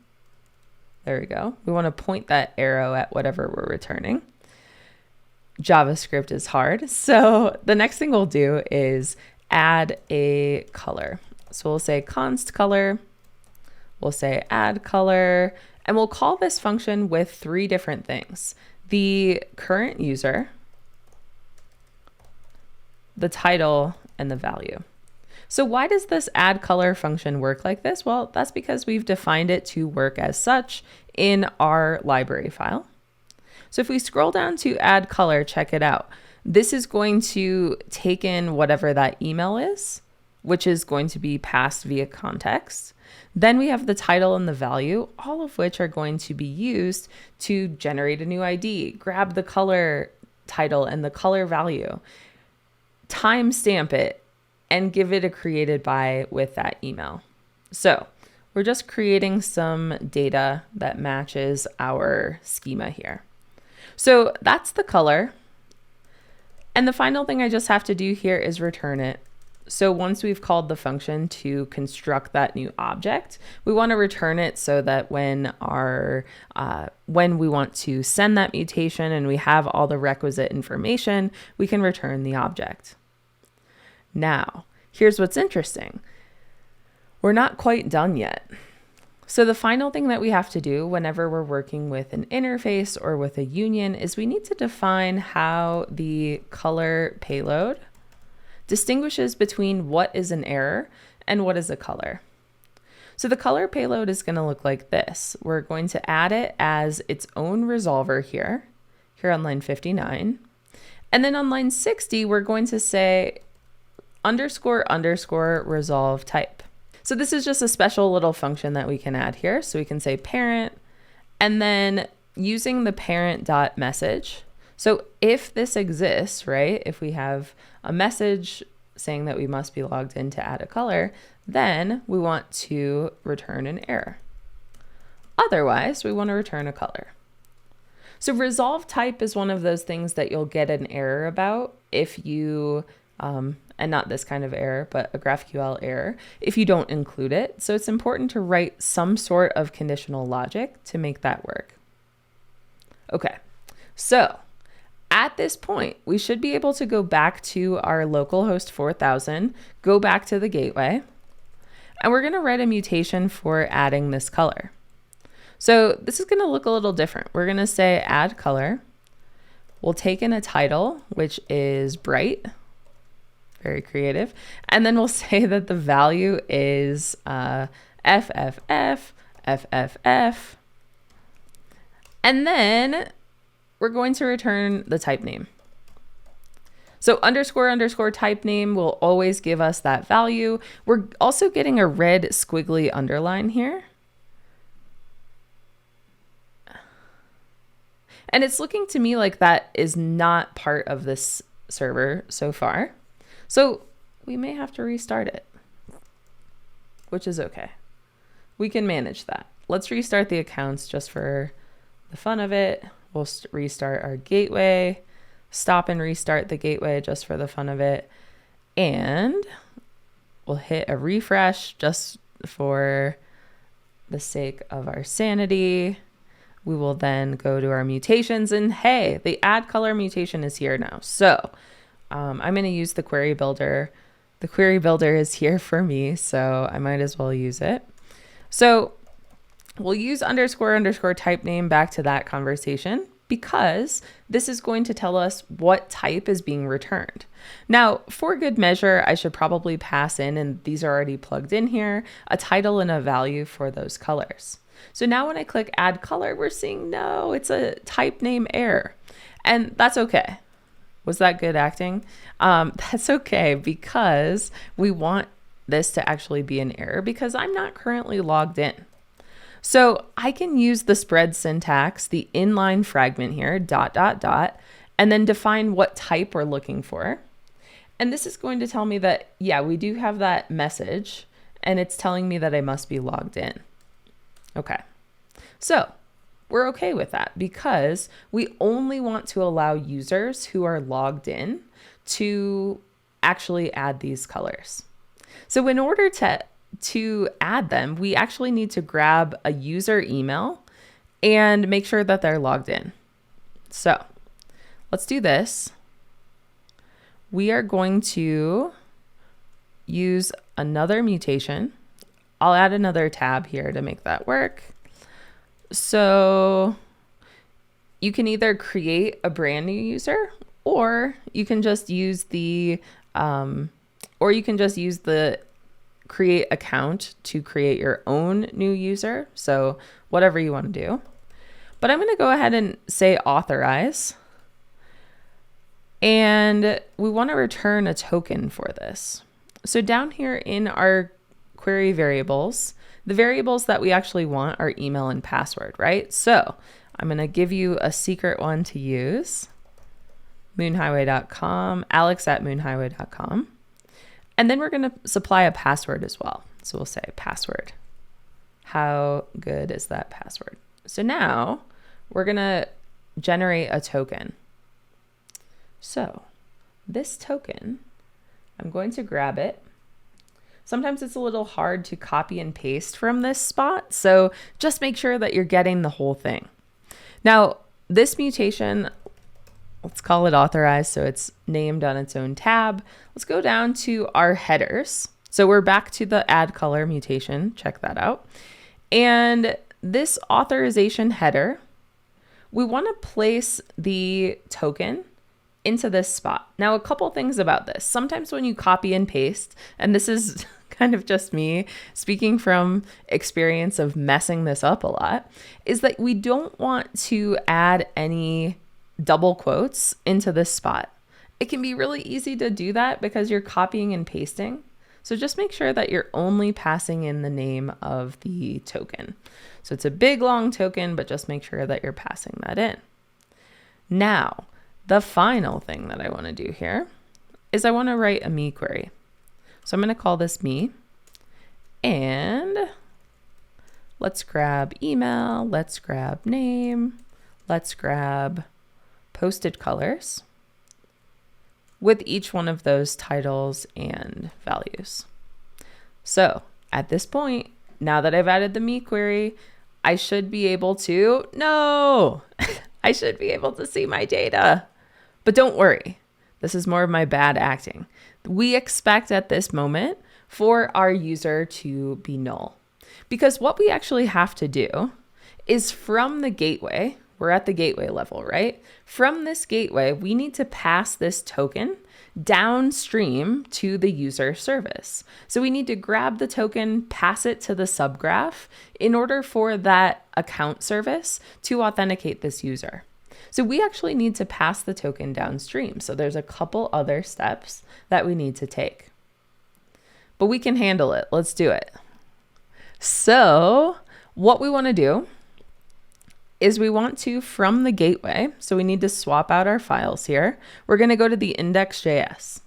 There we go. We want to point that arrow at whatever we're returning. JavaScript is hard. So the next thing we'll do is add a color. So we'll say const color, we'll say add color, and we'll call this function with 3 different things: the current user, the title, and the value. So why does this add color function work like this? Well, that's because we've defined it to work as such in our library file. So if we scroll down to add color, check it out. This is going to take in whatever that email is, which is going to be passed via context. Then we have the title and the value, all of which are going to be used to generate a new ID, grab the color title and the color value, timestamp it, and give it a created by with that email. So we're just creating some data that matches our schema here. So that's the color. And the final thing I just have to do here is return it. So once we've called the function to construct that new object, we want to return it so that when we want to send that mutation and we have all the requisite information, we can return the object. Now, here's what's interesting. We're not quite done yet. So the final thing that we have to do whenever we're working with an interface or with a union is we need to define how the color payload distinguishes between what is an error and what is a color. So the color payload is going to look like this. We're going to add it as its own resolver here on line 59. And then on line 60, we're going to say __ resolve type. So this is just a special little function that we can add here. So we can say parent, and then using the parent.message. So if this exists, right, if we have a message saying that we must be logged in to add a color, then we want to return an error. Otherwise, we want to return a color. So resolve type is one of those things that you'll get an error about if you, and not this kind of error, but a GraphQL error, if you don't include it. So it's important to write some sort of conditional logic to make that work. Okay, so at this point, we should be able to go back to our localhost 4000, go back to the gateway, and we're going to write a mutation for adding this color. So this is going to look a little different. We're going to say add color. We'll take in a title, which is bright, very creative, and then we'll say that the value is FFF, FFF, and then we're going to return the type name. So __ type name will always give us that value. We're also getting a red squiggly underline here. And it's looking to me like that is not part of this server so far. So we may have to restart it, which is okay. We can manage that. Let's restart the accounts just for the fun of it. We'll restart our gateway, stop and restart the gateway just for the fun of it. And we'll hit a refresh just for the sake of our sanity. We will then go to our mutations, and hey, the add color mutation is here now. So I'm going to use the query builder. The query builder is here for me, so I might as well use it. So we'll use __ type name back to that conversation because this is going to tell us what type is being returned. Now, for good measure, I should probably pass in, and these are already plugged in here, a title and a value for those colors. So now when I click add color, we're seeing, no, it's a type name error. And that's okay. Was that good acting? That's okay because we want this to actually be an error because I'm not currently logged in. So I can use the spread syntax, the inline fragment here, ... and then define what type we're looking for. And this is going to tell me that, yeah, we do have that message, and it's telling me that I must be logged in. Okay, so we're okay with that because we only want to allow users who are logged in to actually add these colors. So in order to add them, we actually need to grab a user email and make sure that they're logged in. So let's do this. We are going to use another mutation. I'll add another tab here to make that work. So you can either create a brand new user, or you can just use the create account to create your own new user. So whatever you want to do. But I'm going to go ahead and say authorize. And we want to return a token for this. So down here in our query variables, the variables that we actually want are email and password, right? So I'm going to give you a secret one to use, moonhighway.com, alex@moonhighway.com. And then we're going to supply a password as well. So we'll say password. How good is that password? So now we're going to generate a token. So this token, I'm going to grab it. Sometimes it's a little hard to copy and paste from this spot, so just make sure that you're getting the whole thing. Now, this mutation, let's call it authorized, so it's named on its own tab. Let's go down to our headers. So we're back to the add color mutation. Check that out. And this authorization header, we want to place the token into this spot. Now, a couple things about this. Sometimes when you copy and paste, and this is kind of just me speaking from experience of messing this up a lot, is that we don't want to add any double quotes into this spot. It can be really easy to do that because you're copying and pasting. So just make sure that you're only passing in the name of the token. So it's a big long token, but just make sure that you're passing that in. Now, the final thing that I want to do here is I want to write a me query. So I'm going to call this me, and let's grab email, let's grab name, let's grab posted colors with each one of those titles and values. So at this point, now that I've added the me query, I should be able to, I should be able to see my data. But don't worry, this is more of my bad acting. We expect at this moment for our user to be null, because what we actually have to do is from the gateway, we're at the gateway level, right? From this gateway, we need to pass this token downstream to the user service. So we need to grab the token, pass it to the subgraph in order for that account service to authenticate this user. So we actually need to pass the token downstream. So there's a couple other steps that we need to take. But we can handle it. Let's do it. So what we want to do is we want to, from the gateway, so we need to swap out our files here. We're going to go to the index.js.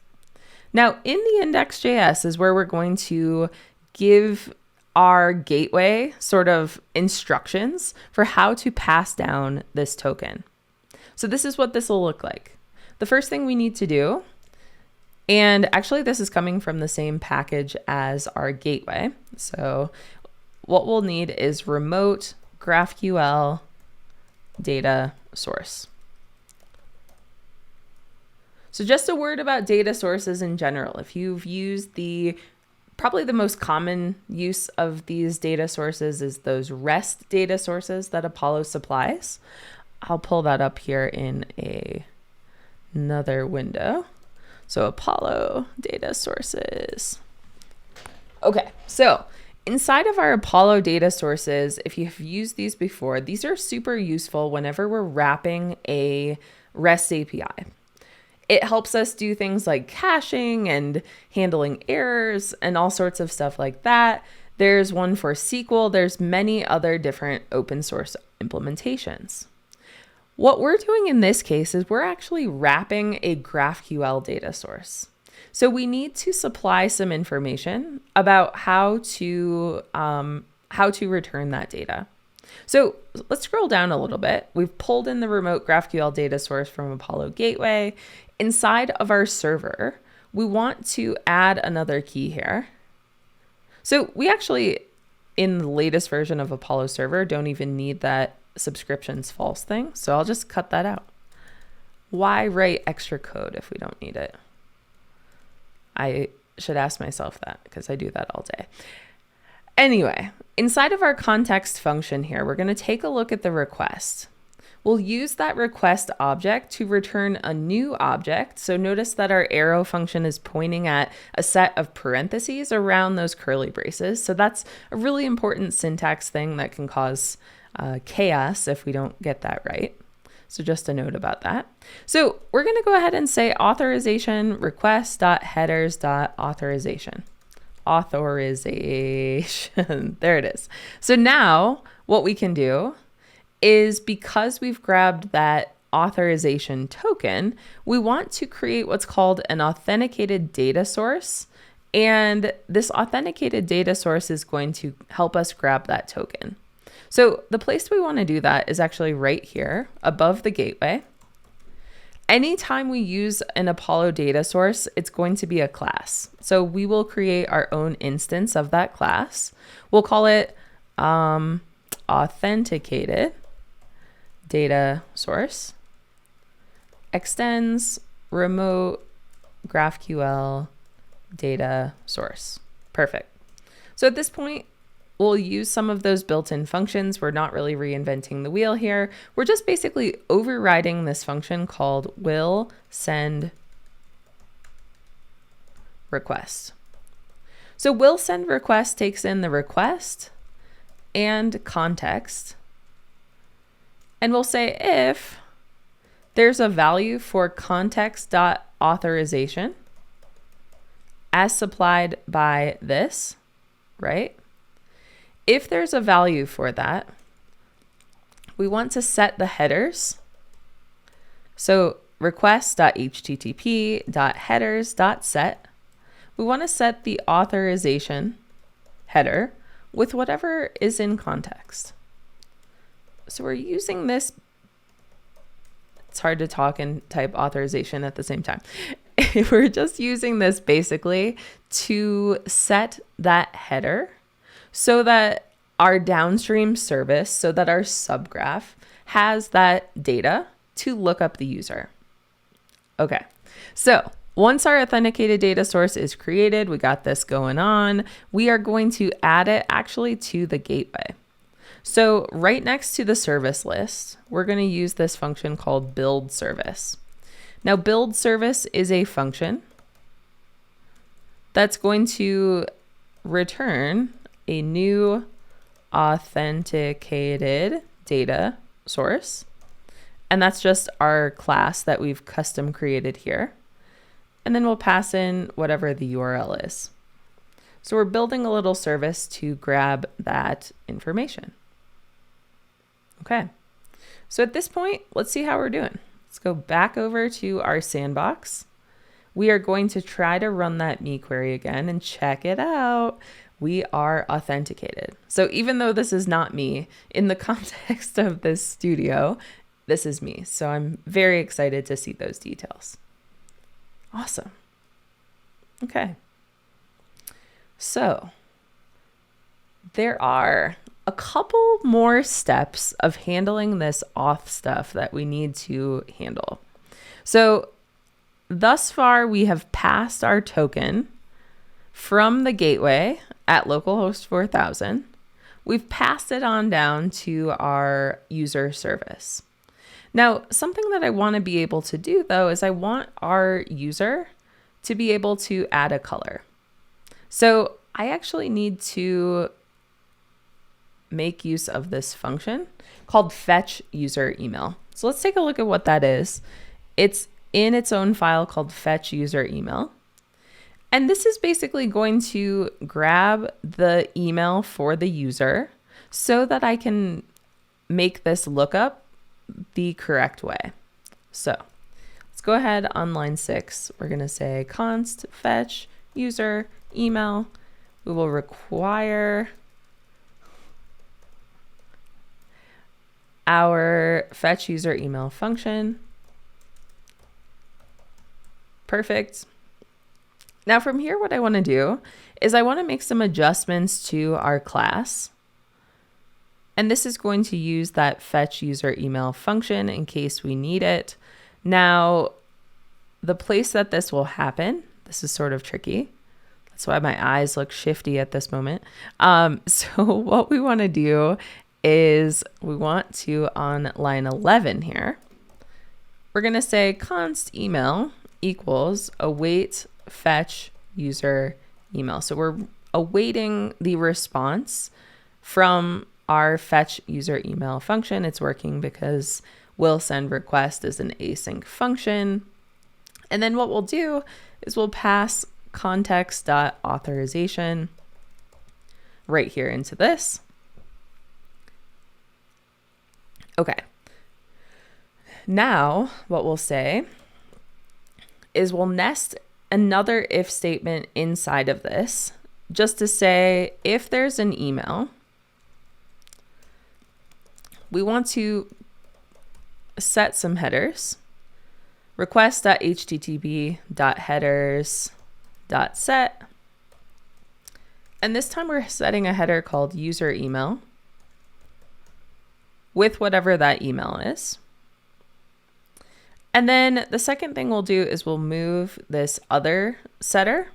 Now in the index.js is where we're going to give our gateway sort of instructions for how to pass down this token. So this is what this will look like. The first thing we need to do, and actually this is coming from the same package as our gateway. So what we'll need is remote GraphQL data source. So just a word about data sources in general. If you've used probably the most common use of these data sources is those REST data sources that Apollo supplies. I'll pull that up here in another window. So Apollo data sources. Okay, so inside of our Apollo data sources, if you've used these before, these are super useful whenever we're wrapping a REST API. It helps us do things like caching and handling errors and all sorts of stuff like that. There's one for SQL. There's many other different open source implementations. What we're doing in this case is we're actually wrapping a GraphQL data source. So we need to supply some information about how to return that data. So let's scroll down a little bit. We've pulled in the remote GraphQL data source from Apollo Gateway. Inside of our server, we want to add another key here. So we actually, in the latest version of Apollo Server, don't even need that subscriptions false thing. So I'll just cut that out. Why write extra code if we don't need it? I should ask myself that because I do that all day. Anyway, inside of our context function here, we're going to take a look at the request. We'll use that request object to return a new object. So notice that our arrow function is pointing at a set of parentheses around those curly braces. So that's a really important syntax thing that can cause chaos if we don't get that right. So just a note about that. So we're going to go ahead and say authorization request.headers.authorization. Authorization. There it is. So now what we can do is, because we've grabbed that authorization token, we want to create what's called an authenticated data source. And this authenticated data source is going to help us grab that token. So the place we want to do that is actually right here above the gateway. Anytime we use an Apollo data source, it's going to be a class. So we will create our own instance of that class. We'll call it authenticated data source extends remote GraphQL data source. Perfect. So at this point, we'll use some of those built-in functions. We're not really reinventing the wheel here. We're just basically overriding this function called will send request. So will send request takes in the request and context. And we'll say if there's a value for context.authorization as supplied by this, right? If there's a value for that, we want to set the headers. So request.http.headers.set. We want to set the authorization header with whatever is in context. So we're using this. It's hard to talk and type authorization at the same time. We're just using this basically to set that header so that our downstream service, so that our subgraph has that data to look up the user. Okay, so once our authenticated data source is created, we got this going on, we are going to add it actually to the gateway. So right next to the service list, we're going to use this function called build service. Now, build service is a function that's going to return a new authenticated data source. And that's just our class that we've custom created here. And then we'll pass in whatever the URL is. So we're building a little service to grab that information. Okay, so at this point, let's see how we're doing. Let's go back over to our sandbox. We are going to try to run that me query again and check it out. We are authenticated. So even though this is not me, in the context of this studio, this is me. So I'm very excited to see those details. Awesome. Okay. So there are a couple more steps of handling this auth stuff that we need to handle. So thus far, we have passed our token from the gateway at localhost 4000. We've passed it on down to our user service. Now, something that I want to be able to do, though, is I want our user to be able to add a color. So I actually need to make use of this function called fetch user email. So let's take a look at what that is. It's in its own file called fetch user email. And this is basically going to grab the email for the user so that I can make this lookup the correct way. So let's go ahead on line 6. We're going to say const fetch user email. We will require our fetch user email function. Perfect. Now from here, what I want to do is I want to make some adjustments to our class. And this is going to use that fetch user email function in case we need it. Now, the place that this will happen, this is sort of tricky. That's why my eyes look shifty at this moment. So what we want to do is we want to, on line 11 here, we're going to say const email equals await fetch user email. So we're awaiting the response from our fetch user email function. It's working because will send request is an async function. And then what we'll do is we'll pass context.authorization right here into this. Okay. Now what we'll say is we'll nest another if statement inside of this just to say if there's an email, we want to set some headers, request.http.headers.set. And this time we're setting a header called user email with whatever that email is. And then the second thing we'll do is we'll move this other setter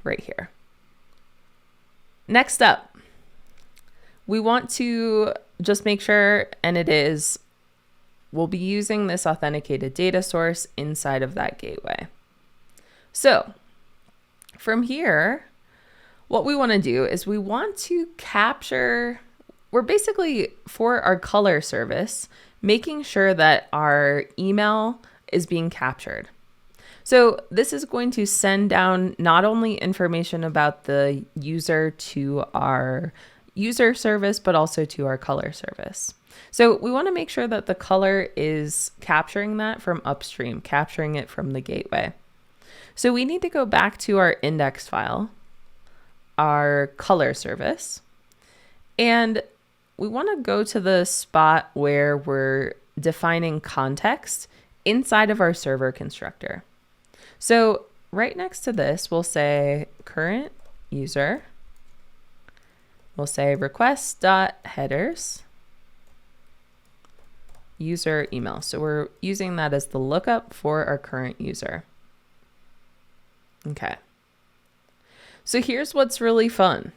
right here. Next up, we want to just make sure, and it is, we'll be using this authenticated data source inside of that gateway. So from here, what we want to do is we want to capture, we're basically, for our color service, making sure that our email is being captured. So this is going to send down not only information about the user to our user service, but also to our color service. So we want to make sure that the color is capturing that from upstream, capturing it from the gateway. So we need to go back to our index file, our color service, and we want to go to the spot where we're defining context inside of our server constructor. So right next to this, we'll say current user. We'll say request.headers user email. So we're using that as the lookup for our current user. Okay. So here's what's really fun.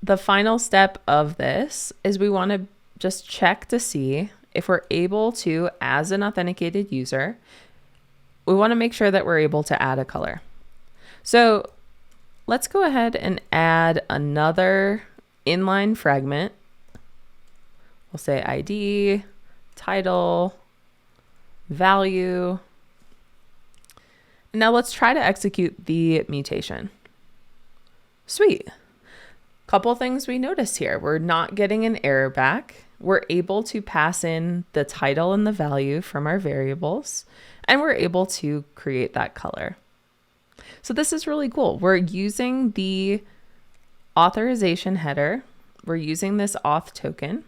The final step of this is we want to just check to see if we're able to, as an authenticated user, we want to make sure that we're able to add a color. So let's go ahead and add another inline fragment. We'll say ID, title, value. Now let's try to execute the mutation. Sweet. Couple things we notice here. We're not getting an error back. We're able to pass in the title and the value from our variables, and we're able to create that color. So this is really cool. We're using the authorization header. We're using this auth token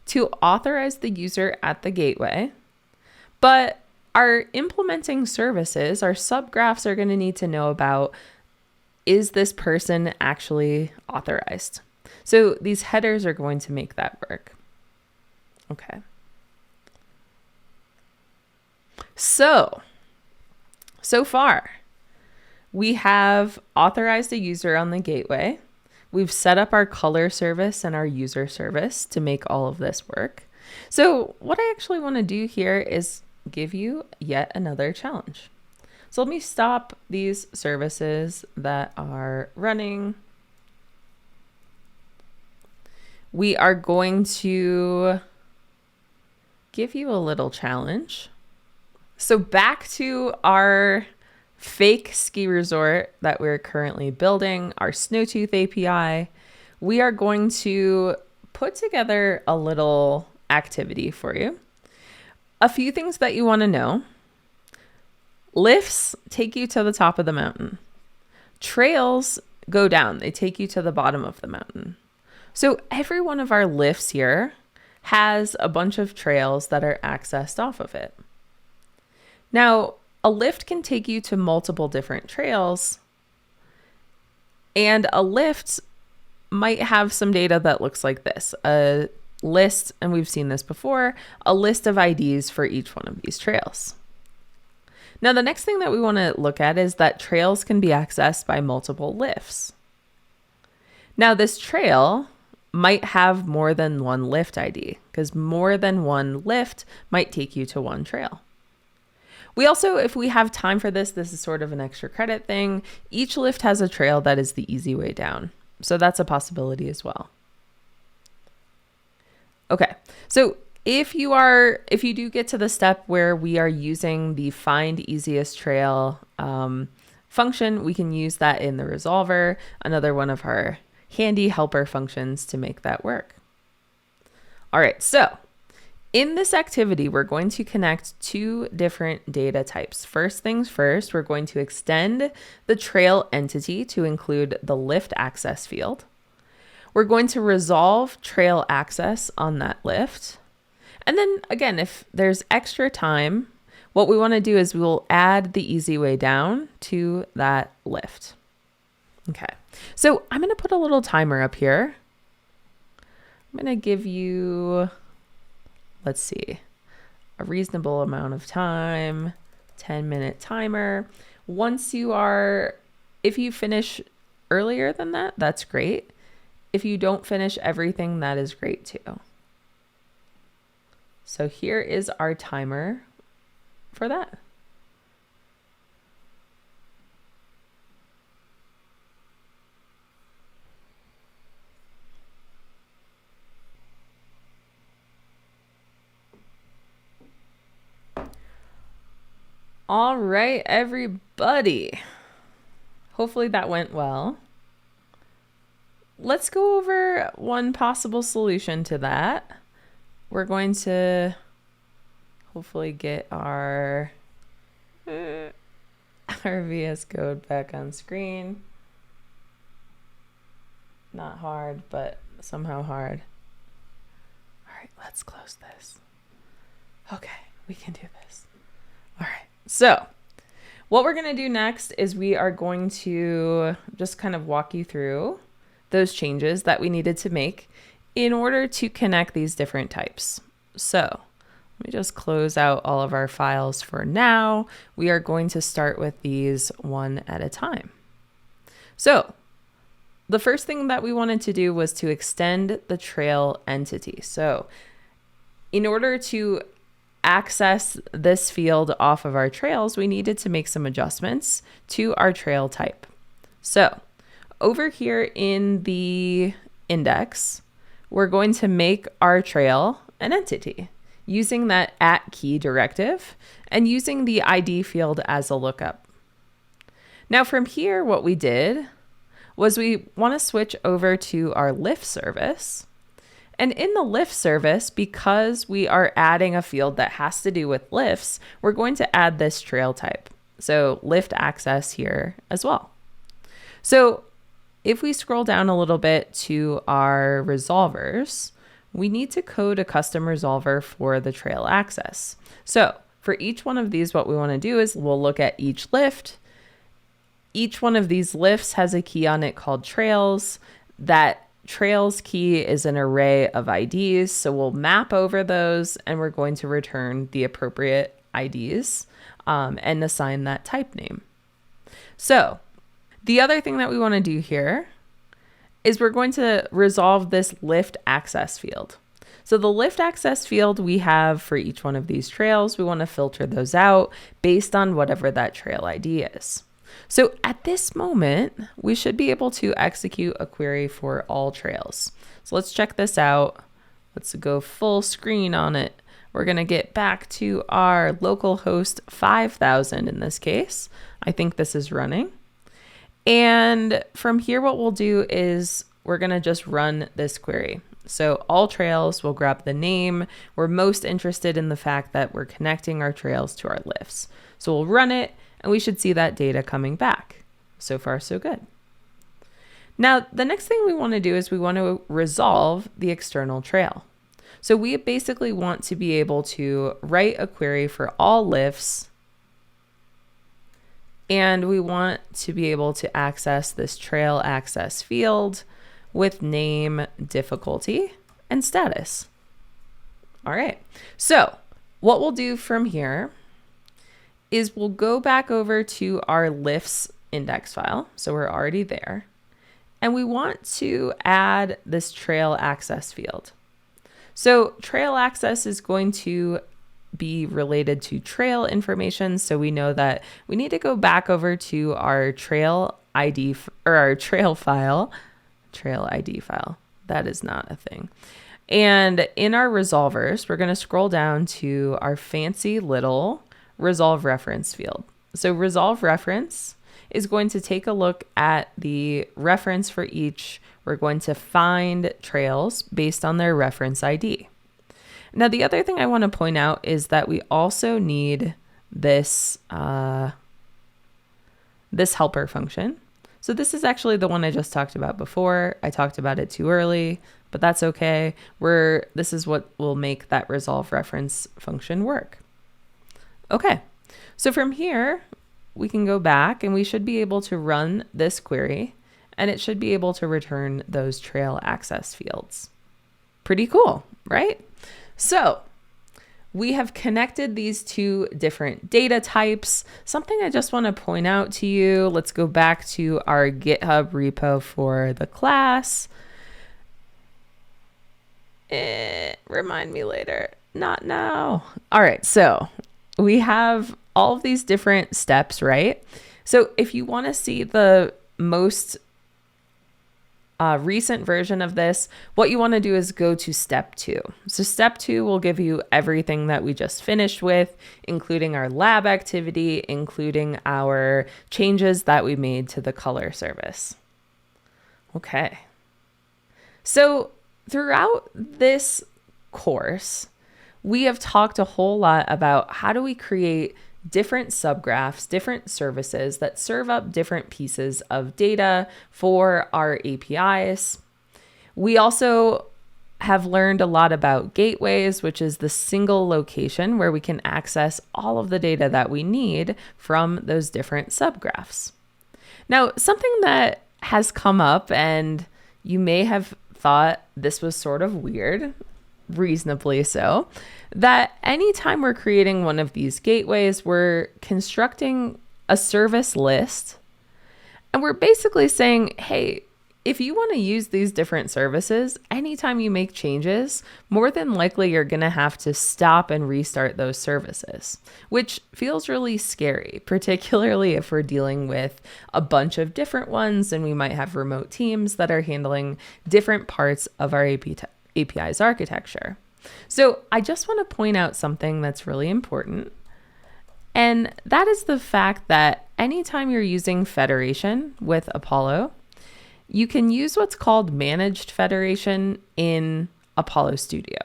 to authorize the user at the gateway, but our implementing services, our subgraphs, are going to need to know about, is this person actually authorized? So these headers are going to make that work. Okay. So far, we have authorized a user on the gateway. We've set up our color service and our user service to make all of this work. So what I actually want to do here is give you yet another challenge. So let me stop these services that are running. We are going to give you a little challenge. So back to our fake ski resort that we're currently building, our Snowtooth API, we are going to put together a little activity for you. A few things that you want to know. Lifts take you to the top of the mountain. Trails go down. They take you to the bottom of the mountain. So every one of our lifts here has a bunch of trails that are accessed off of it. Now, a lift can take you to multiple different trails, and a lift might have some data that looks like this, a list, and we've seen this before, a list of IDs for each one of these trails. Now, the next thing that we want to look at is that trails can be accessed by multiple lifts. Now, this trail might have more than one lift ID because more than one lift might take you to one trail. We also, if we have time for this is sort of an extra credit thing. Each lift has a trail that is the easy way down. So that's a possibility as well. Okay, so if you do get to the step where we are using the find easiest trail function, we can use that in the resolver, another one of our handy helper functions to make that work. All right, so in this activity, we're going to connect two different data types. First things first, we're going to extend the trail entity to include the lift access field. We're going to resolve trail access on that lift. And then again, if there's extra time, what we want to do is we'll add the easy way down to that lift. Okay, so I'm going to put a little timer up here. I'm going to give you, let's see, a reasonable amount of time, 10-minute timer. If you finish earlier than that, that's great. If you don't finish everything, that is great too. So here is our timer for that. All right, everybody. Hopefully that went well. Let's go over one possible solution to that. We're going to hopefully get our VS Code back on screen. Not hard, but somehow hard. All right, let's close this. Okay, we can do this. All right, so what we're going to do next is we are going to just kind of walk you through those changes that we needed to make in order to connect these different types. So let me just close out all of our files for now. We are going to start with these one at a time. So the first thing that we wanted to do was to extend the trail entity. So in order to access this field off of our trails, we needed to make some adjustments to our trail type. So over here in the index, we're going to make our trail an entity using that @key directive and using the ID field as a lookup. Now from here, what we did was we want to switch over to our lift service. And in the lift service, because we are adding a field that has to do with lifts, we're going to add this trail type. So lift access here as well. So if we scroll down a little bit to our resolvers, we need to code a custom resolver for the trail access. So for each one of these, what we want to do is we'll look at each lift. Each one of these lifts has a key on it called trails. That trails key is an array of IDs. So we'll map over those and we're going to return the appropriate IDs and assign that type name. So the other thing that we want to do here is we're going to resolve this lift access field. So the lift access field we have for each one of these trails, we want to filter those out based on whatever that trail ID is. So at this moment, we should be able to execute a query for all trails. So let's check this out. Let's go full screen on it. We're going to get back to our localhost 5000 in this case. I think this is running. And from here, what we'll do is we're going to just run this query. So all trails, we'll grab the name. We're most interested in the fact that we're connecting our trails to our lifts. So we'll run it and we should see that data coming back. So far, so good. Now, the next thing we want to do is we want to resolve the external trail. So we basically want to be able to write a query for all lifts And we want to be able to access this trail access field with name, difficulty, and status. All right. So what we'll do from here is we'll go back over to our lifts index file. So we're already there. And we want to add this trail access field. So trail access is going to be related to trail information. So we know that we need to go back over to our trail ID or our trail ID file. That is not a thing. And in our resolvers, we're going to scroll down to our fancy little resolve reference field. So resolve reference is going to take a look at the reference for each. We're going to find trails based on their reference ID. Now, the other thing I want to point out is that we also need this, this helper function. So this is actually the one I just talked about before. I talked about it too early, but that's okay. This is what will make that resolve reference function work. Okay, so from here, we can go back and we should be able to run this query and it should be able to return those trail access fields. Pretty cool, right? So we have connected these two different data types. Something I just want to point out to you, let's go back to our GitHub repo for the class. Remind me later, not now. All right, so we have all of these different steps, right? So if you want to see the most recent version of this, what you want to do is go to step 2. So step 2 will give you everything that we just finished with, including our lab activity, including our changes that we made to the color service. Okay. So throughout this course, we have talked a whole lot about how do we create different subgraphs, different services that serve up different pieces of data for our APIs. We also have learned a lot about gateways, which is the single location where we can access all of the data that we need from those different subgraphs. Now, something that has come up, and you may have thought this was sort of weird, reasonably so, that anytime we're creating one of these gateways, we're constructing a service list and we're basically saying, hey, if you want to use these different services, anytime you make changes, more than likely you're going to have to stop and restart those services, which feels really scary, particularly if we're dealing with a bunch of different ones and we might have remote teams that are handling different parts of our API's architecture. So I just want to point out something that's really important. And that is the fact that anytime you're using federation with Apollo, you can use what's called managed federation in Apollo Studio.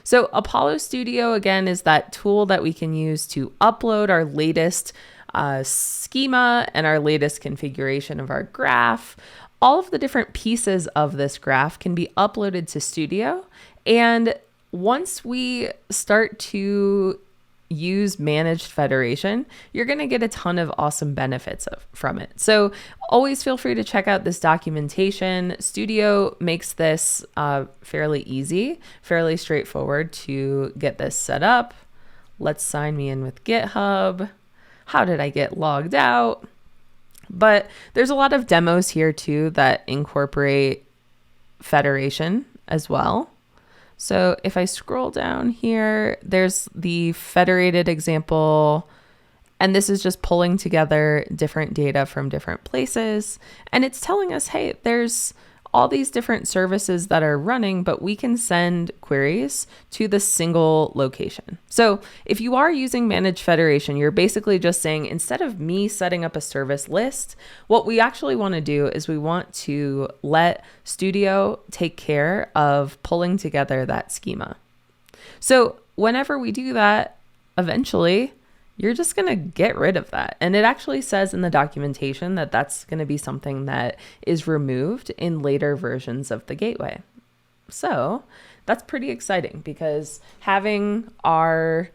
So Apollo Studio, again, is that tool that we can use to upload our latest schema and our latest configuration of our graph. All of the different pieces of this graph can be uploaded to Studio. And once we start to use managed federation, you're going to get a ton of awesome benefits from it. So always feel free to check out this documentation. Studio makes this fairly easy, fairly straightforward to get this set up. Let's sign me in with GitHub. How did I get logged out? But there's a lot of demos here too that incorporate federation as well. So if I scroll down here, there's the federated example, and this is just pulling together different data from different places. And it's telling us, hey, there's all these different services that are running, but we can send queries to the single location. So if you are using managed federation, you're basically just saying, instead of me setting up a service list, what we actually want to do is we want to let Studio take care of pulling together that schema. So whenever we do that, eventually, you're just going to get rid of that. And it actually says in the documentation that that's going to be something that is removed in later versions of the gateway. So that's pretty exciting, because having our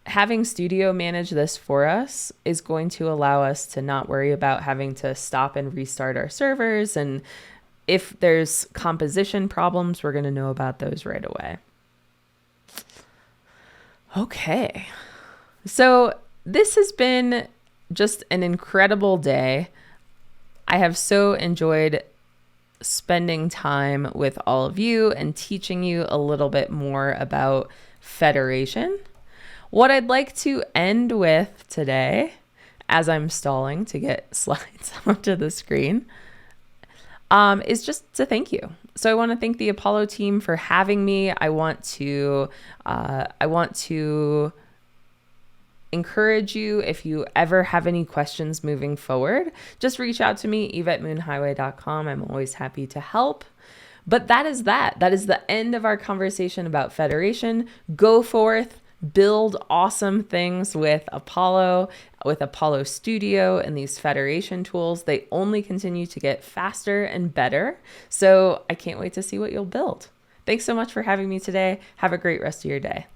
Having Studio manage this for us is going to allow us to not worry about having to stop and restart our servers. And if there's composition problems, we're going to know about those right away. Okay. So this has been just an incredible day. I have so enjoyed spending time with all of you and teaching you a little bit more about federation. What I'd like to end with today, as I'm stalling to get slides onto the screen, is just to thank you. So I want to thank the Apollo team for having me. I want to encourage you, if you ever have any questions moving forward, just reach out to me, eve@moonhighway.com. I'm always happy to help. But that is the end of our conversation about federation. Go forth, build awesome things with Apollo Studio and these federation tools. They only continue to get faster and better. So I can't wait to see what you'll build. Thanks so much for having me today. Have a great rest of your day.